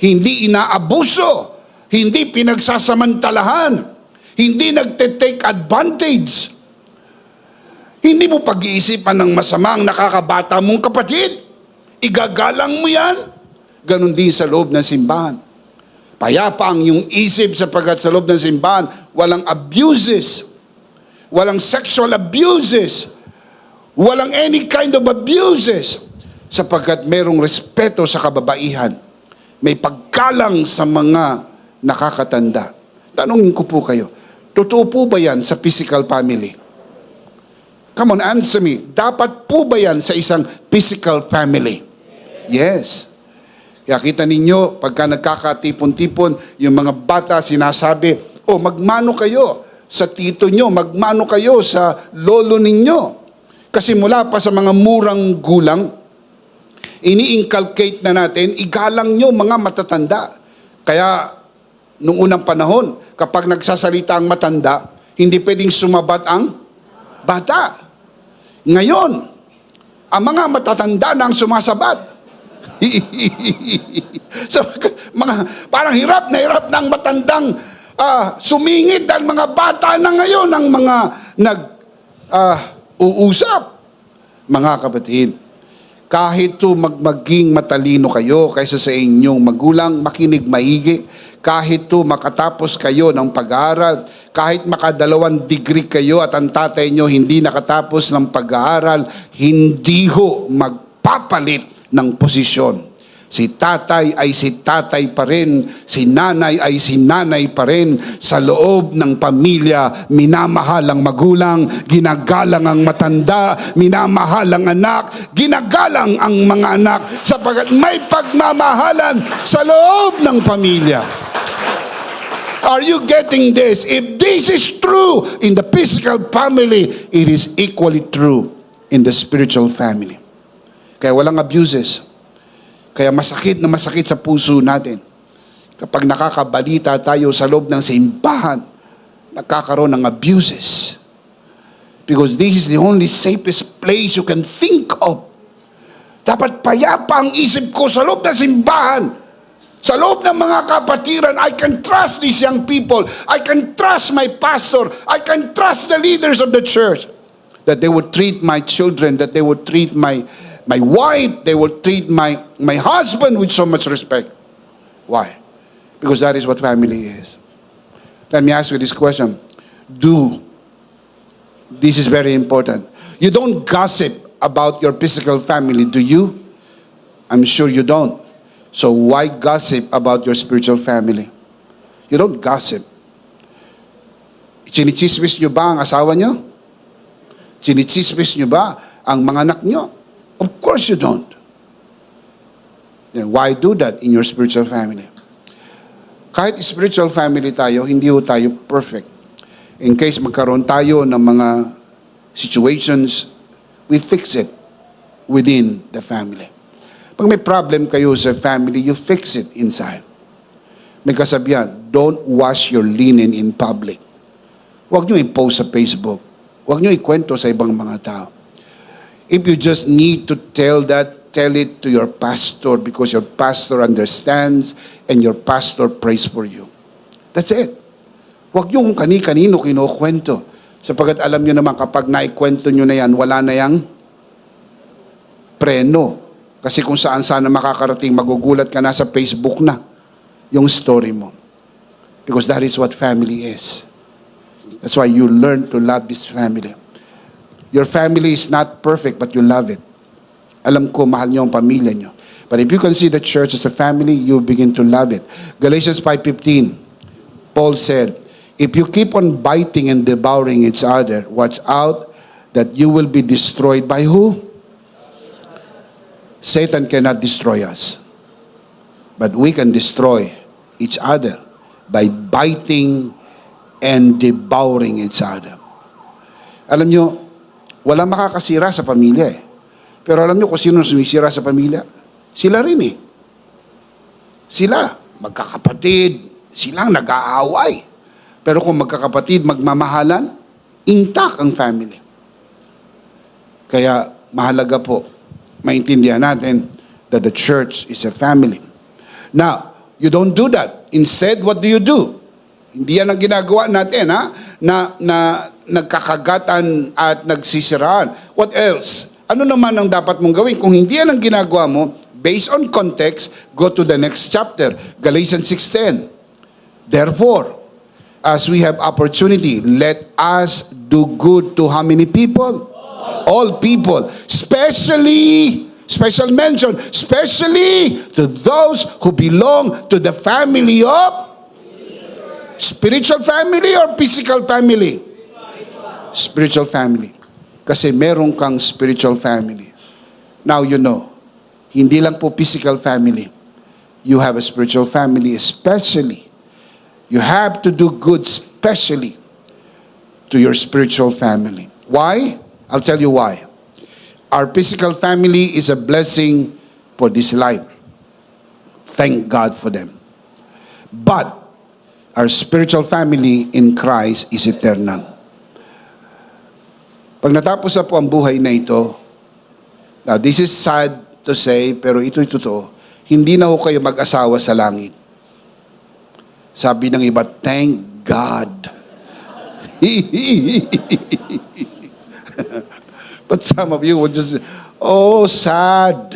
[SPEAKER 1] Hindi inaabuso. Hindi pinagsasamantalahan. Hindi nagte-take advantage. Hindi mo pag-iisipan ng masama ang nakakabata mong kapatid. Igagalang mo yan. Ganon din sa loob ng simbahan. Payapa ang iyong isip sapagkat sa loob ng simbahan, walang abuses, walang sexual abuses, walang any kind of abuses, sapagkat merong respeto sa kababaihan. May paggalang sa mga nakakatanda. Tanungin ko po kayo, totoo po ba yan sa physical family? Come on, answer me. Dapat po ba yan sa isang physical family? Yes. Kaya kita ninyo, pagka nagkakatipon-tipon, yung mga bata sinasabi, oh, magmano kayo sa tito nyo, magmano kayo sa lolo ninyo. Kasi mula pa sa mga murang gulang, ini-inculcate na natin, igalang nyo mga matatanda. Kaya, nung unang panahon, kapag nagsasalita ang matanda, hindi pwedeng sumabat ang bata. Ngayon, ang mga matatanda na ang sumasabat. So, parang hirap ng matandang sumingit dahil mga bata na ngayon ang mga uusap. Mga kapatid, kahit to maging matalino kayo kaysa sa inyong magulang, makinig maigi, kahit to makatapos kayo ng pag-aaral, kahit makadalawang degree kayo at ang tatay nyo hindi nakatapos ng pag-aaral, hindi ho magpapalit ng posisyon. Si tatay ay si tatay pa rin, si nanay ay si nanay pa rin. Sa loob ng pamilya, minamahal ang magulang, ginagalang ang matanda, minamahal ang anak, ginagalang ang mga anak, sapagkat may pagmamahalan sa loob ng pamilya. Are you getting this? If this is true in the physical family, it is equally true in the spiritual family. Kaya walang abuses. Kaya masakit na masakit sa puso natin kapag nakakabalita tayo sa loob ng simbahan, nagkakaroon ng abuses. Because this is the only safest place you can think of. Dapat payapa ang isip ko sa loob ng simbahan. Sa loob ng mga kapatiran, I can trust these young people. I can trust my pastor. I can trust the leaders of the church. That they would treat my children, that they would treat my wife, they will treat my husband with so much respect. Why? Because that is what family is. Let me ask you this question. This is very important. You don't gossip about your physical family, do you? I'm sure you don't. So why gossip about your spiritual family? You don't gossip. Chinichismis nyo ba ang asawa nyo? Chinichismis nyo ba ang mga anak nyo? Of course you don't. Then why do that in your spiritual family? Kahit spiritual family tayo, hindi ho tayo perfect. In case magkaroon tayo ng mga situations, we fix it within the family. Pag may problem kayo sa family, you fix it inside. May kasabihan, don't wash your linen in public. Huwag nyo i-post sa Facebook. Huwag nyo ikwento sa ibang mga tao. If you just need to tell that, tell it to your pastor because your pastor understands and your pastor prays for you. That's it. Huwag nyo kung kani-kanino kinukwento. Sapagat alam nyo naman kapag naikwento nyo na yan, wala na yang preno. Kasi kung saan-saan na makakarating, magugulat ka na sa Facebook na yung story mo. Because that is what family is. That's why you learn to love this family. Your family is not perfect, but you love it. Alam ko, mahal niyo ang pamilya niyo. But if you can see the church as a family, you begin to love it. Galatians 5:15, Paul said, if you keep on biting and devouring each other, watch out that you will be destroyed by who? Satan cannot destroy us. But we can destroy each other by biting and devouring each other. Alam nyo, wala makakasira sa pamilya eh. Pero alam nyo kung sino sumisira sa pamilya? Sila rin eh. Sila, magkakapatid, silang nag-aaway. Pero kung magkakapatid, magmamahalan, intact ang family. Kaya mahalaga po, maintindihan natin that the church is a family. Now, you don't do that. Instead, what do? Hindi yan ang ginagawa natin, ha? Na nagkakagatan at nagsisiraan. What else? Ano naman ang dapat mong gawin? Kung hindi yan ang ginagawa mo, based on context, go to the next chapter, Galatians 6:10. Therefore, as we have opportunity, let us do good to how many people? All people. Especially, special mention, especially to those who belong to the family of spiritual family or physical family? Spiritual family. Kasi meron kang spiritual family. Now you know, hindi lang po physical family. You have a spiritual family, especially. You have to do good, especially to your spiritual family. Why? I'll tell you why. Our physical family is a blessing for this life. Thank God for them. But our spiritual family in Christ is eternal. Pag natapos na po ang buhay na ito, now this is sad to say, pero ito'y totoo, hindi na ho kayo mag-asawa sa langit. Sabi ng iba, thank God. But some of you will just, oh, sad.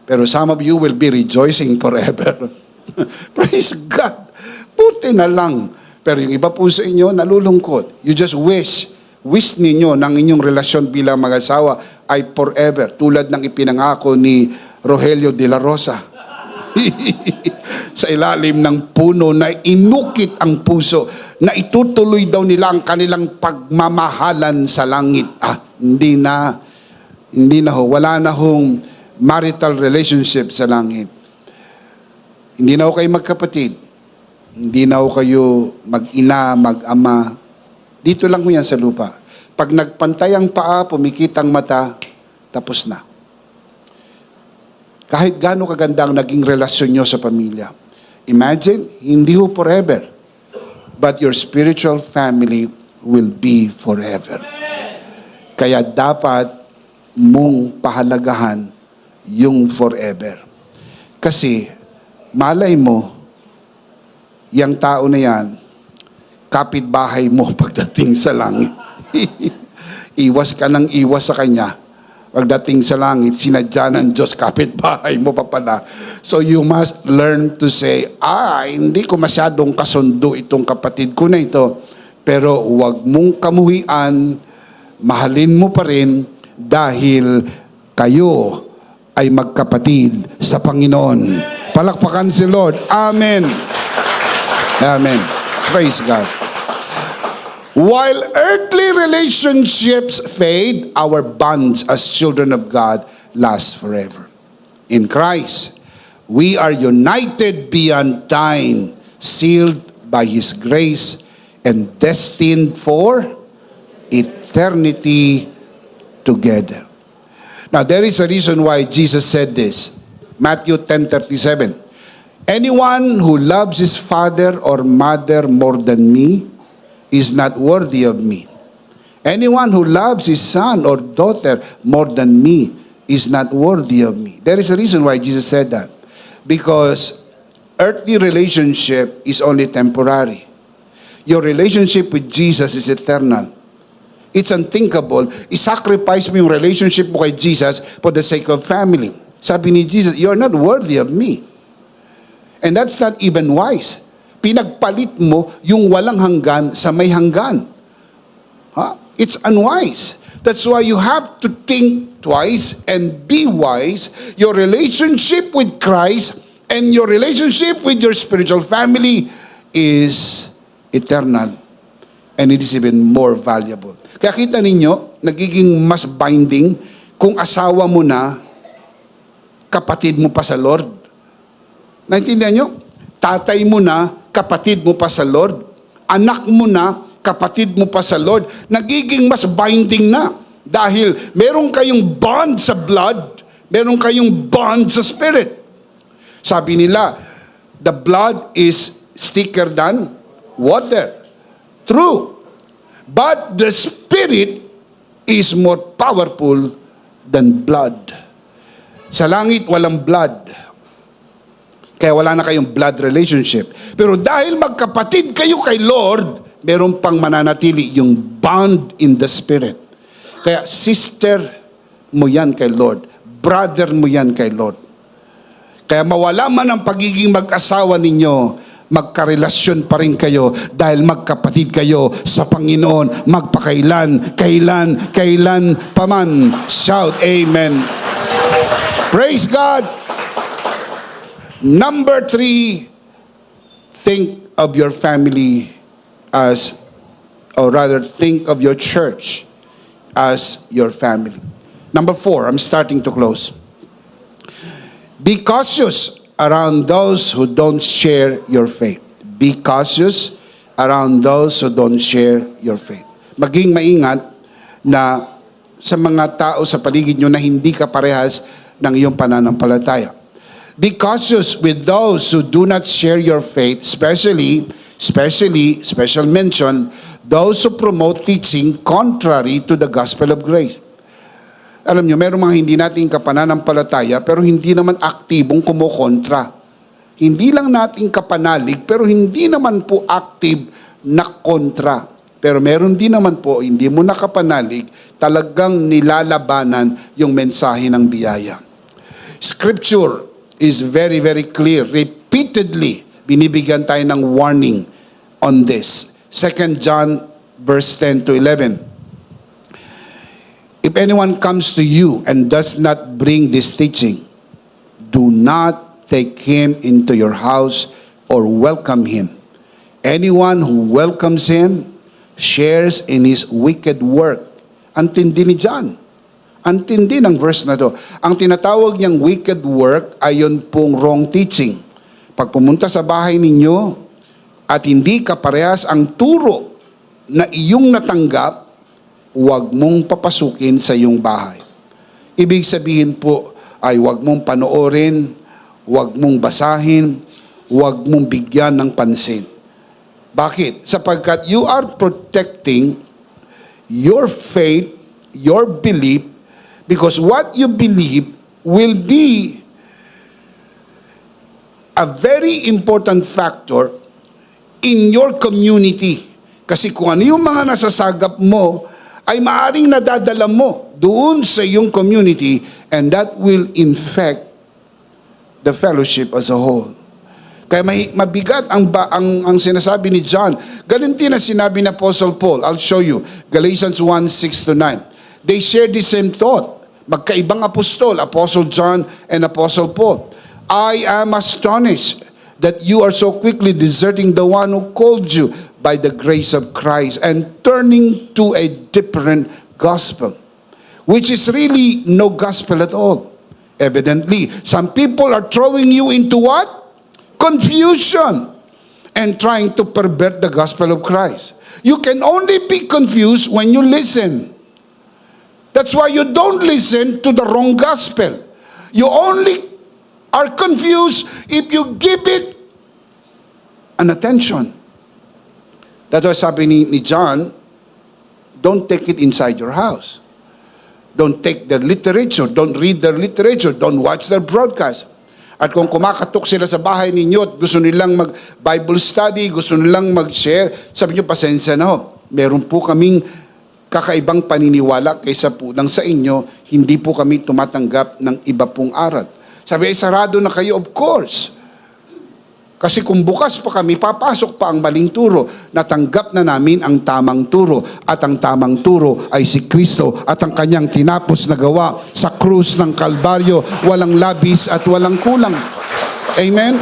[SPEAKER 1] Pero some of you will be rejoicing forever. Praise God. Buti na lang. Pero yung iba po sa inyo, nalulungkot. You just wish ninyo ng inyong relasyon bilang mag-asawa ay forever. Tulad ng ipinangako ni Rogelio de la Rosa. Sa ilalim ng puno na inukit ang puso, na itutuloy daw nila ang kanilang pagmamahalan sa langit. Hindi na ho, wala na hong marital relationship sa langit. Hindi na ho kayo magkapatid. Hindi na ho kayo mag-ina, mag-ama. Dito lang ho yan sa lupa. Pag nagpantay ang paa, pumikit ang mata, tapos na. Kahit gaano kaganda ang naging relasyon nyo sa pamilya. Imagine, hindi ho forever. But your spiritual family will be forever. Kaya dapat mong pahalagahan yung forever. Kasi, malay mo, yung tao na yan, kapitbahay mo pagdating sa langit. Iwas ka ng iwas sa kanya. Pagdating sa langit, sinadya ng Diyos, kapitbahay mo pa pala. So you must learn to say, hindi ko masyadong kasundo itong kapatid ko na ito. Pero huwag mong kamuhian, mahalin mo pa rin dahil kayo ay magkapatid sa Panginoon. Palakpakan si Lord. Amen. Amen. Praise God. While earthly relationships fade, our bonds as children of God last forever. In Christ, we are united beyond time, sealed by His grace, and destined for eternity together. Now, there is a reason why Jesus said this. Matthew 10:37. Anyone who loves his father or mother more than me is not worthy of me. Anyone who loves his son or daughter more than me is not worthy of me. There is a reason why Jesus said that. Because earthly relationship is only temporary. Your relationship with Jesus is eternal. It's unthinkable. I-sacrifice mo yung relationship mo kay Jesus for the sake of family. Sabi ni Jesus, you're not worthy of me. And that's not even wise. Pinagpalit mo yung walang hanggan sa may hanggan. It's unwise. That's why you have to think twice and be wise. Your relationship with Christ and your relationship with your spiritual family is eternal. And it is even more valuable. Kaya kita ninyo, nagiging mas binding kung asawa mo na, kapatid mo pa sa Lord. Naintindihan nyo? Tatay mo na, kapatid mo pa sa Lord. Anak mo na, kapatid mo pa sa Lord. Nagiging mas binding na. Dahil meron kayong bond sa blood, meron kayong bond sa spirit. Sabi nila, the blood is thicker than water. True. But the spirit is more powerful than blood. Sa langit, walang blood. Kaya wala na kayong blood relationship. Pero dahil magkapatid kayo kay Lord, meron pang mananatili yung bond in the Spirit. Kaya sister mo yan kay Lord. Brother mo yan kay Lord. Kaya mawala man ang pagiging mag-asawa ninyo, magkarelasyon pa rin kayo dahil magkapatid kayo sa Panginoon magpakailan, kailan paman. Shout Amen. Praise God. Number 3, think of your family as, or rather think of your church as your family. Number 4, I'm starting to close. Be cautious around those who don't share your faith. Be cautious around those who don't share your faith. Maging maingat na sa mga tao sa paligid nyo na hindi ka parehas ng iyong pananampalataya. Be cautious with those who do not share your faith, especially, special mention, those who promote teaching contrary to the gospel of grace. Alam nyo, mayroong mga hindi nating kapananampalataya pero hindi naman aktibong kumukontra. Hindi lang nating kapanalig pero hindi naman po active na kontra. Pero meron din naman po, hindi mo nakapanalig, talagang nilalabanan yung mensahe ng biyaya. Scripture is very, very clear. Repeatedly, binibigyan tayo ng warning on this. 2 John verse 10 to 11. If anyone comes to you and does not bring this teaching, do not take him into your house or welcome him. Anyone who welcomes him shares in his wicked work. Ang tindi ni John. Ang tindi ng verse na to. Ang tinatawag niyang wicked work ay yun pong wrong teaching. Pag pumunta sa bahay ninyo at hindi kaparehas ang turo na iyong natanggap, huwag mong papasukin sa iyong bahay. Ibig sabihin po ay huwag mong panoorin, huwag mong basahin, huwag mong bigyan ng pansin. Bakit? Sapagkat you are protecting your faith, your belief, because what you believe will be a very important factor in your community. Kasi kung ano yung mga nasasagap mo, ay maaring nadadala mo doon sa iyong community, and that will infect the fellowship as a whole. Kaya mabigat ang sinasabi ni John. Ganun din ang sinabi ni Apostle Paul. I'll show you. Galatians 1:6-9. They share the same thought. Magkaibang apostol, Apostle John and Apostle Paul. I am astonished that you are so quickly deserting the one who called you by the grace of Christ and turning to a different gospel, which is really no gospel at all. Evidently, some people are throwing you into what? Confusion and trying to pervert the gospel of Christ. You can only be confused when you listen. That's why you don't listen to the wrong gospel. You only are confused if you give it an attention. That's why sabi ni John, don't take it inside your house. Don't take their literature. Don't read their literature. Don't watch their broadcast. At kung kumakatok sila sa bahay ninyo at gusto nilang mag-Bible study, gusto nilang mag-share, sabi nyo, pasensya na ho. Meron po kaming kakaibang paniniwala kaysa po ng sa inyo, hindi po kami tumatanggap ng iba pong aral. Sabi, sarado na kayo, of course. Kasi kung bukas pa kami, papasok pa ang maling turo. Natanggap na namin ang tamang turo. At ang tamang turo ay si Kristo at ang kanyang tinapos na gawa sa krus ng Kalbaryo. Walang labis at walang kulang. Amen?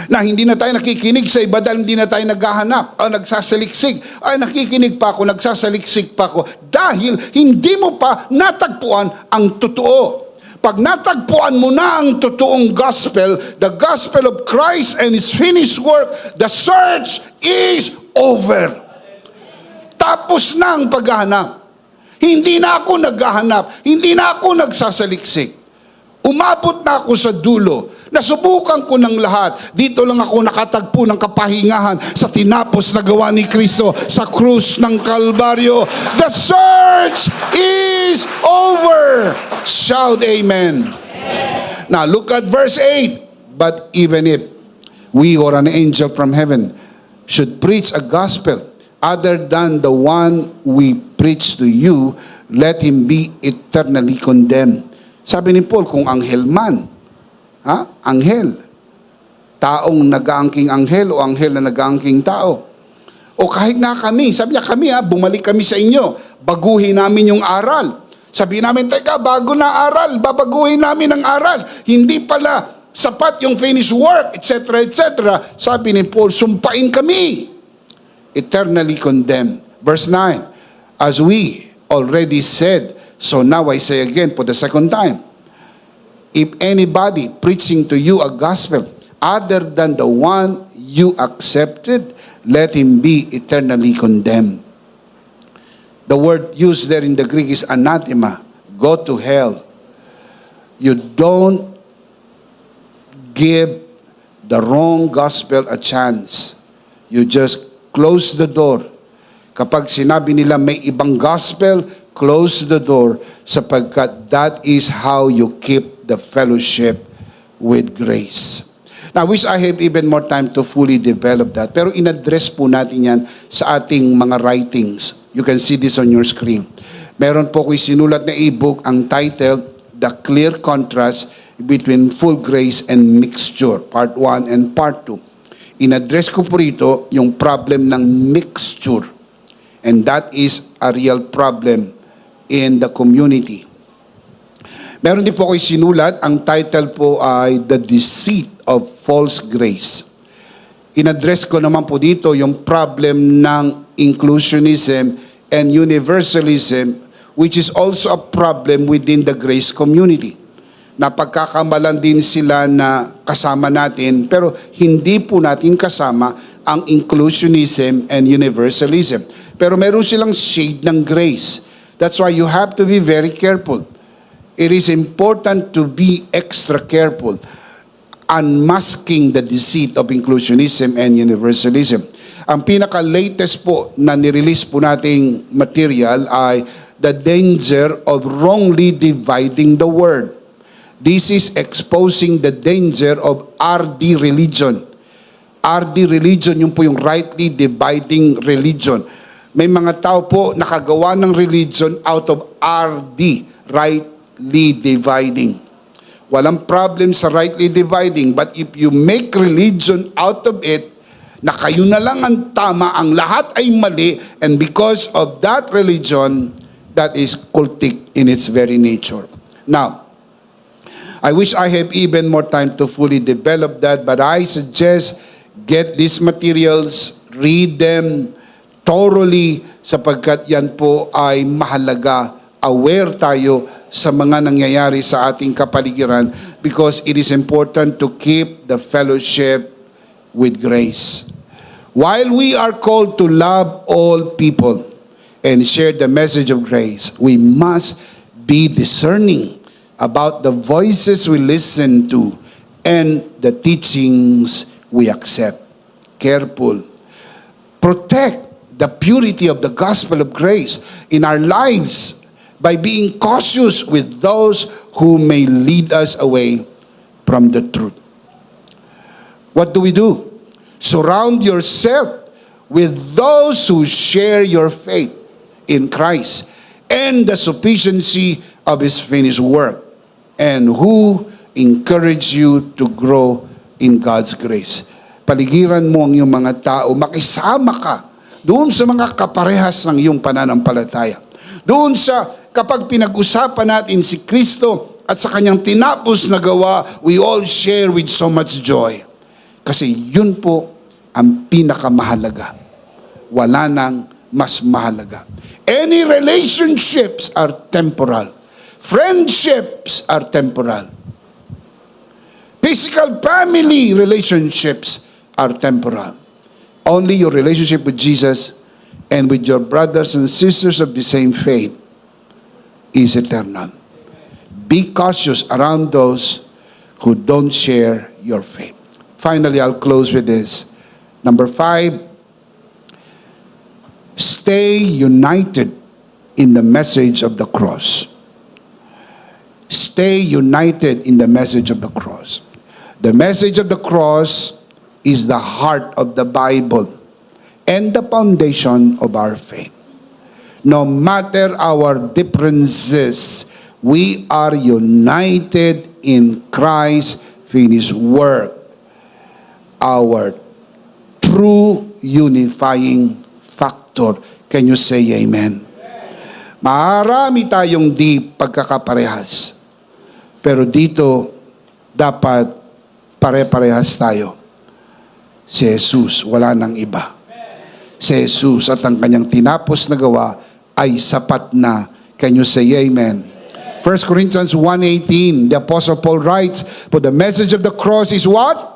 [SPEAKER 1] Na hindi na tayo nakikinig sa iba dahil hindi na tayo naghahanap o nagsasaliksik. Ay, nakikinig pa ako, nagsasaliksik pa ako dahil hindi mo pa natagpuan ang totoo. Pag natagpuan mo na ang totoong gospel, the gospel of Christ and His finished work, the search is over. Tapos na ang paghahanap. Hindi na ako naghahanap. Hindi na ako nagsasaliksik. Umabot na ako sa dulo. Nasubukan ko ng lahat. Dito lang ako nakatagpo ng kapahingahan sa tinapos na gawa ni Kristo sa krus ng Kalbaryo. The search is over. Shout amen. Amen. Now look at verse 8. But even if we or an angel from heaven should preach a gospel other than the one we preach to you, let him be eternally condemned. Sabi ni Paul, kung anghel man, anghel, taong nag-aangking anghel o anghel na nag-aangking tao, o kahit na kami, sabi niya kami bumalik kami sa inyo, baguhin namin yung aral. Sabi namin, teka, bago na aral, babaguhin namin ang aral. Hindi pala sapat yung finished work, etc., etc. Sabi ni Paul, sumpain kami. Eternally condemned. Verse 9, as we already said, so now I say again for the second time, if anybody preaching to you a gospel other than the one you accepted, let him be eternally condemned. The word used there in the Greek is anathema, go to hell. You don't give the wrong gospel a chance. You just close the door. Kapag sinabi nila may ibang gospel, close the door, sapagkat that is how you keep the fellowship with grace. Now, I wish I had even more time to fully develop that. Pero in-address po natin yan sa ating mga writings. You can see this on your screen. Meron po ko'y sinulat na e-book, ang title, The Clear Contrast Between Full Grace and Mixture, Part 1 and Part 2. In-address ko po rito yung problem ng mixture. And that is a real problem in the community. Meron din po ako sinulat, ang title po ay The Deceit of False Grace. In-address ko naman po dito yung problem ng inclusionism and universalism, which is also a problem within the grace community. Napagkakamalan din sila na kasama natin, pero hindi po natin kasama ang inclusionism and universalism. Pero meron silang shade ng grace. That's why you have to be very careful. It is important to be extra careful unmasking the deceit of inclusionism and universalism. Ang pinaka-latest po na nirelease po nating material ay The Danger of Wrongly Dividing the Word. This is exposing the danger of RD religion. RD religion, yung po yung rightly dividing religion. May mga tao po nakagawa ng religion out of RD, rightly dividing. Walang problem sa rightly dividing, but if you make religion out of it, na kayo na lang ang tama, ang lahat ay mali, and because of that religion, that is cultic in its very nature. Now, I wish I have even more time to fully develop that, but I suggest get these materials, read them thoroughly, sapagkat yan po ay mahalaga. Aware tayo sa mga nangyayari sa ating kapaligiran, because it is important to keep the fellowship with grace. While we are called to love all people and share the message of grace, we must be discerning about the voices we listen to and the teachings we accept. Careful. Protect the purity of the gospel of grace in our lives by being cautious with those who may lead us away from the truth. What do? Surround yourself with those who share your faith in Christ and the sufficiency of His finished work, and who encourage you to grow in God's grace. Paligiran mo ang iyong mga tao, makisama ka doon sa mga kaparehas ng iyong pananampalataya. Doon sa kapag pinag-usapan natin si Kristo at sa kanyang tinapos na gawa, we all share with so much joy. Kasi yun po ang pinakamahalaga. Wala nang mas mahalaga. Any relationships are temporal. Friendships are temporal. Physical family relationships are temporal. Only your relationship with Jesus and with your brothers and sisters of the same faith is eternal. Be cautious around those who don't share your faith. Finally, I'll close with this. Number 5, stay united in the message of the cross. Stay united in the message of the cross. The message of the cross is the heart of the Bible and the foundation of our faith. No matter our differences, we are united in Christ's finished work. Our true unifying factor. Can you say amen? Marami tayong di pagkakaparehas. Pero dito, dapat pare-parehas tayo. Si Jesus, wala nang iba. Si Jesus at ang kanyang tinapos na gawa ay sapat na. Can you say amen? 1 Corinthians 1:18, the Apostle Paul writes, "For the message of the cross is what?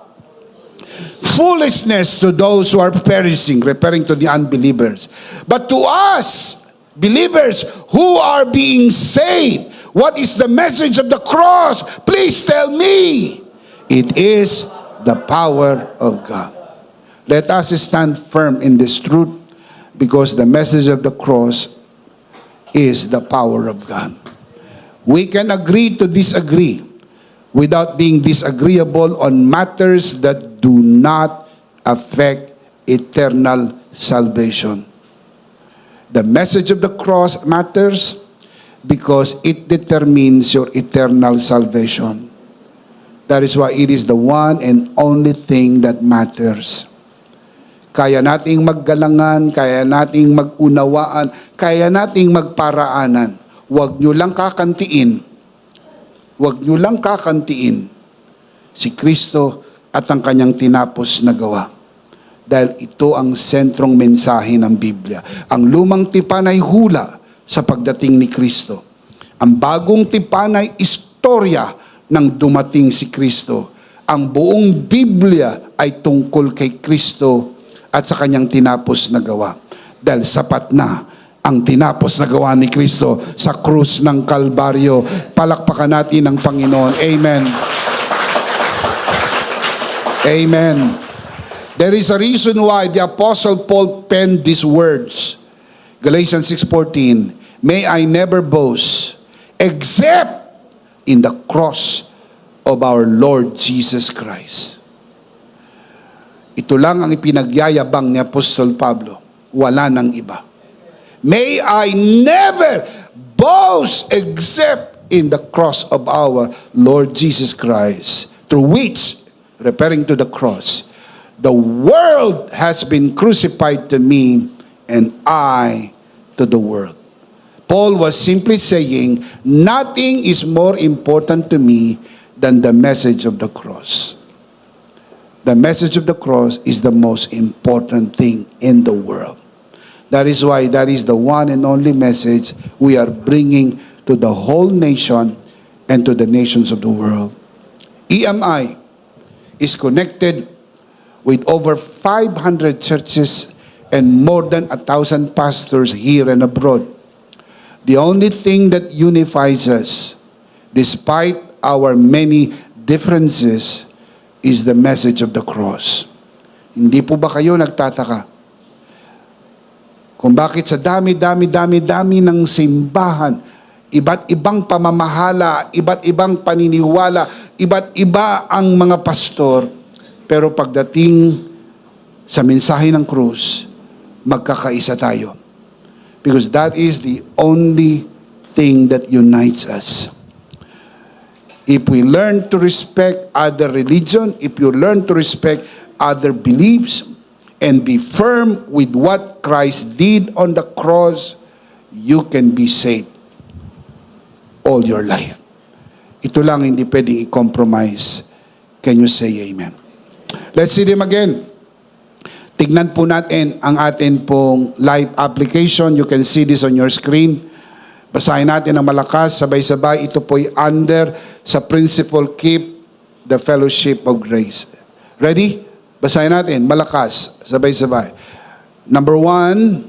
[SPEAKER 1] Foolishness to those who are perishing," referring to the unbelievers. "But to us, believers who are being saved, what is the message of the cross? Please tell me." It is the power of God. Let us stand firm in this truth, because the message of the cross is the power of God. We can agree to disagree without being disagreeable on matters that do not affect eternal salvation. The message of the cross matters because it determines your eternal salvation. That is why it is the one and only thing that matters. Kaya nating maggalangan, kaya nating magunawaan, kaya nating magparaanan. Huwag nyo lang kakantiin Huwag nyo lang kakantiin si Kristo at ang kanyang tinapos na gawa. Dahil ito ang sentrong mensahe ng Biblia. Ang lumang tipan ay hula sa pagdating ni Kristo. Ang bagong tipan ay istorya ng dumating si Kristo. Ang buong Biblia ay tungkol kay Kristo at sa kanyang tinapos na gawa. Dahil sapat na ang tinapos na gawa ni Kristo sa krus ng Kalbaryo. Palakpakan natin ang Panginoon. Amen. Amen. There is a reason why the Apostle Paul penned these words. Galatians 6:14, may I never boast except in the cross of our Lord Jesus Christ. Ito lang ang ipinagyayabang ni Apostol Pablo. Wala nang iba. May I never boast except in the cross of our Lord Jesus Christ, through which, referring to the cross, the world has been crucified to me and I to the world. Paul was simply saying, nothing is more important to me than the message of the cross. The message of the cross is the most important thing in the world. That is why that is the one and only message we are bringing to the whole nation and to the nations of the world. EMI is connected with over 500 churches and more than 1,000 pastors here and abroad. The only thing that unifies us, despite our many differences, is the message of the cross. Hindi po ba kayo nagtataka kung bakit sa dami ng simbahan, iba't ibang pamamahala, iba't ibang paniniwala, iba't iba ang mga pastor, pero pagdating sa mensahe ng krus, magkakaisa tayo. Because that is the only thing that unites us. If we learn to respect other religion, if you learn to respect other beliefs, and be firm with what Christ did on the cross, you can be saved all your life. Ito lang hindi pwedeng i-compromise. Can you say amen? Let's see them again. Tignan po natin ang atin pong live application. You can see this on your screen. Basahin natin ng malakas, sabay-sabay. Ito po'y under sa principle, keep the fellowship of grace. Ready? Basahin natin, malakas, sabay-sabay. Number 1.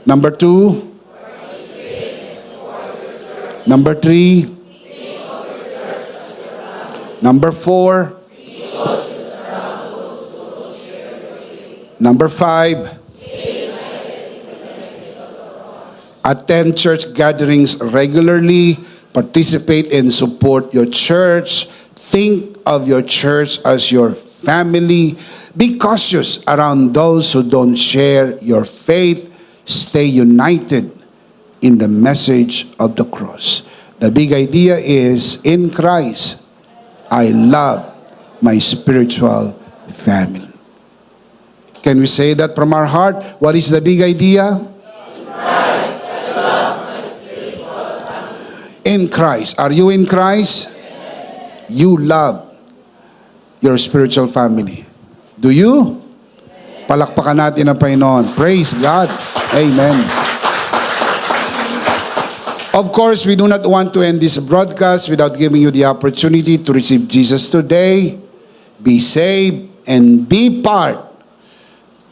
[SPEAKER 1] Number 2. Number 3. Number 4. Number 5. Attend church gatherings regularly. Participate and support your church. Think of your church as your family. Be cautious around those who don't share your faith. Stay united in the message of the cross. The big idea is, in Christ, I love my spiritual family. Can we say that from our heart? What is the big idea? In Christ. Are you in Christ? You love your spiritual family. Do you? Palakpakan natin ang Panginoon. Praise God. Amen. Of course, we do not want to end this broadcast without giving you the opportunity to receive Jesus today, be saved, and be part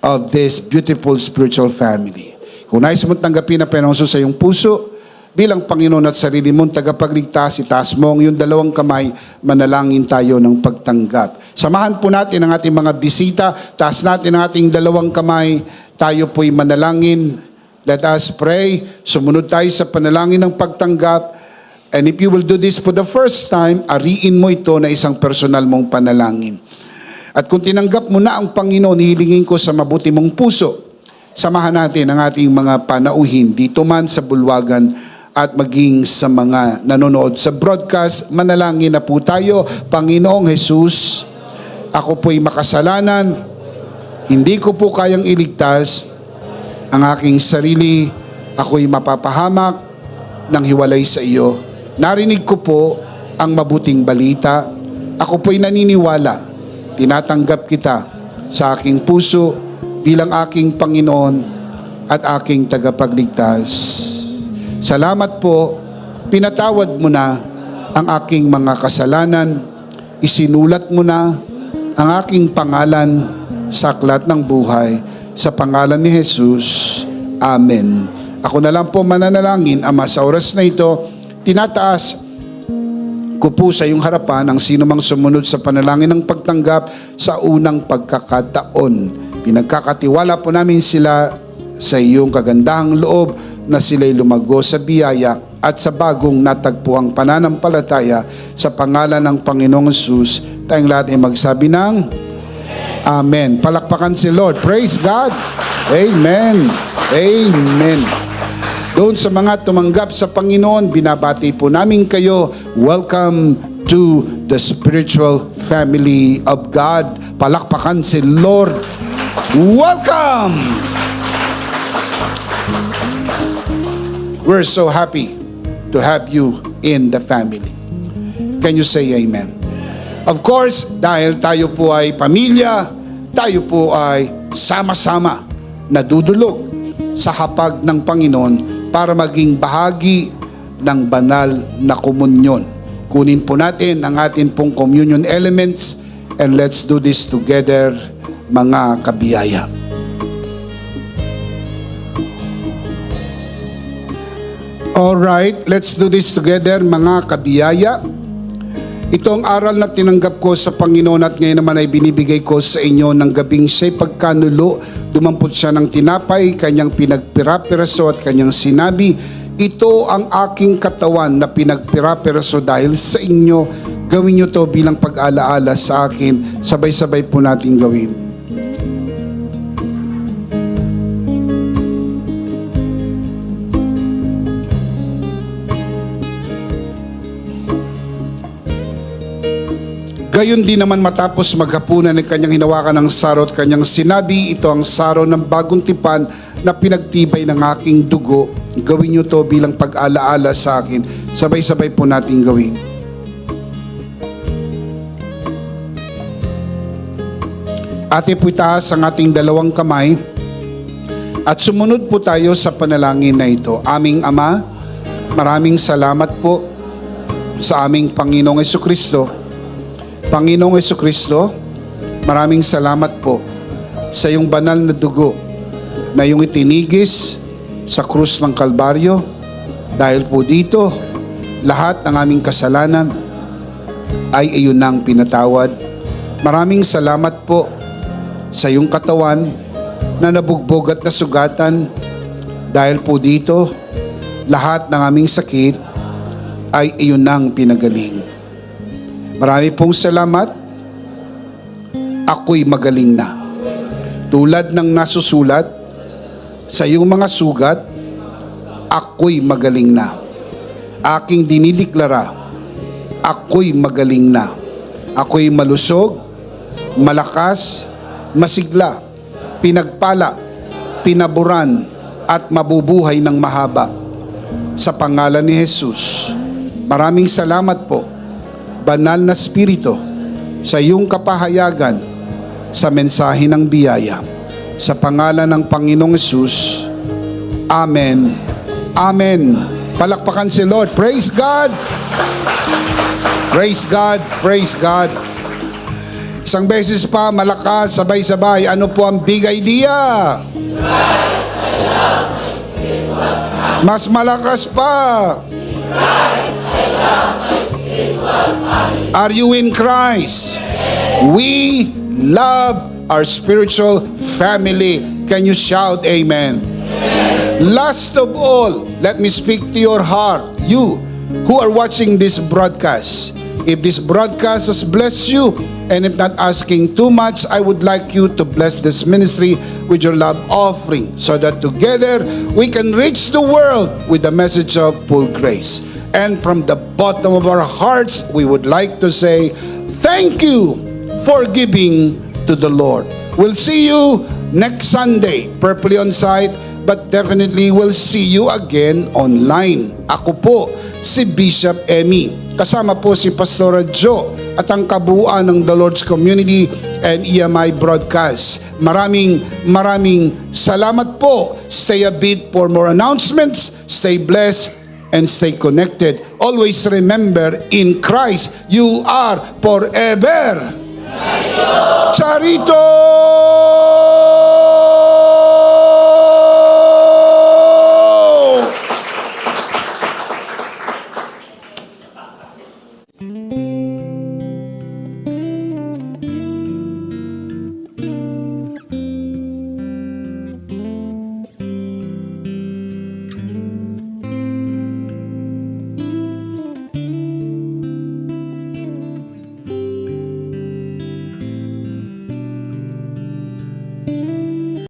[SPEAKER 1] of this beautiful spiritual family. Kung nais mo tanggapin ang Panginoon sa iyong puso, bilang Panginoon at sarili mong tagapagligtas, itaas mo ang iyong dalawang kamay, manalangin tayo ng pagtanggap. Samahan po natin ang ating mga bisita, taas natin ang ating dalawang kamay, tayo po'y manalangin. Let us pray, sumunod tayo sa panalangin ng pagtanggap, and if you will do this for the first time, ariin mo ito na isang personal mong panalangin. At kung tinanggap mo na ang Panginoon, hilingin ko sa mabuti mong puso, samahan natin ang ating mga panauhin dito man sa bulwagan at maging sa mga nanonood sa broadcast. Manalangin na po tayo. Panginoong Jesus, ako po'y makasalanan, hindi ko po kayang iligtas ang aking sarili, ako'y mapapahamak, ng hiwalay sa iyo. Narinig ko po ang mabuting balita. Ako po'y naniniwala. Tinatanggap kita sa aking puso bilang aking Panginoon at aking tagapagligtas. Salamat po, pinatawad mo na ang aking mga kasalanan. Isinulat mo na ang aking pangalan sa aklat ng buhay. Sa pangalan ni Jesus. Amen. Ako na lang po mananalangin, Ama, sa oras na ito, tinataas ko po sa iyong harapan ang sino mang sumunod sa panalangin ng pagtanggap sa unang pagkakataon. Pinagkakatiwala po namin sila sa iyong kagandahang loob na sila'y lumago sa biyaya at sa bagong natagpuang pananampalataya sa pangalan ng Panginoong Hesus. Tayong lahat ay magsabi ng Amen. Palakpakan si Lord. Praise God. Amen. Amen. Doon sa mga tumanggap sa Panginoon, binabati po namin kayo. Welcome to the spiritual family of God. Palakpakan si Lord. Welcome! We're so happy to have you in the family. Can you say amen? Of course, dahil tayo po ay pamilya, tayo po ay sama-sama nadudulog sa hapag ng Panginoon para maging bahagi ng banal na komunyon. Kunin po natin ang atin pong communion elements and let's do this together, mga kabiyaya. Alright, let's do this together, mga kabiyaya. Ito ang aral na tinanggap ko sa Panginoon at ngayon naman ay binibigay ko sa inyo ng gabing siya'y pagkanulo. Dumampot siya ng tinapay, kanyang pinagpira-piraso at kanyang sinabi, ito ang aking katawan na pinagpira-piraso dahil sa inyo. Gawin nyo to bilang pag-alaala sa akin. Sabay-sabay po natin gawin. Gayon din naman matapos maghapunan ng kanyang hinawakan ng saro at kanyang sinabi, ito ang saro ng bagong tipan na pinagtibay ng aking dugo. Gawin niyo to bilang pag-alaala sa akin. Sabay-sabay po natin gawin. Ate po itaas ang ating dalawang kamay at sumunod po tayo sa panalangin na ito. Aming Ama, maraming salamat po sa aming Panginoong Jesucristo. Panginoong Jesucristo, maraming salamat po sa iyong banal na dugo na iyong itinigis sa krus ng Kalbaryo. Dahil po dito, lahat ng aming kasalanan ay iyon ang pinatawad. Maraming salamat po sa iyong katawan na nabugbog at nasugatan. Dahil po dito, lahat ng aming sakit ay iyon ang pinagaling. Marami pong salamat. Ako'y magaling na. Tulad ng nasusulat sa iyong mga sugat, ako'y magaling na. Aking dinideklara, ako'y magaling na. Ako'y malusog, malakas, masigla, pinagpala, pinaburan, at mabubuhay ng mahaba. Sa pangalan ni Jesus, maraming salamat po, Banal na Espiritu, sa iyong kapahayagan sa mensahe ng biyaya. Sa pangalan ng Panginoong Hesus. Amen. Amen. Palakpakan si Lord. Praise God. Praise God. Praise God. Isang beses pa, malakas, sabay-sabay. Ano po ang big idea? Mas malakas pa. Are you in Christ? We love our spiritual family. Can you shout amen? Last of all, let me speak to your heart. You who are watching this broadcast. If this broadcast has blessed you, and if not asking too much, I would like you to bless this ministry with your love offering so that together we can reach the world with the message of full grace. And from the bottom of our hearts, we would like to say, thank you for giving to the Lord. We'll see you next Sunday, Purpley on Site, but definitely we'll see you again online. Ako po, si Bishop Emmy. Kasama po si Pastora Jo at ang kabuuan ng The Lord's Community and EMI Broadcast. Maraming salamat po. Stay a bit for more announcements. Stay blessed and stay connected. Always remember, in Christ, you are forever. Charito!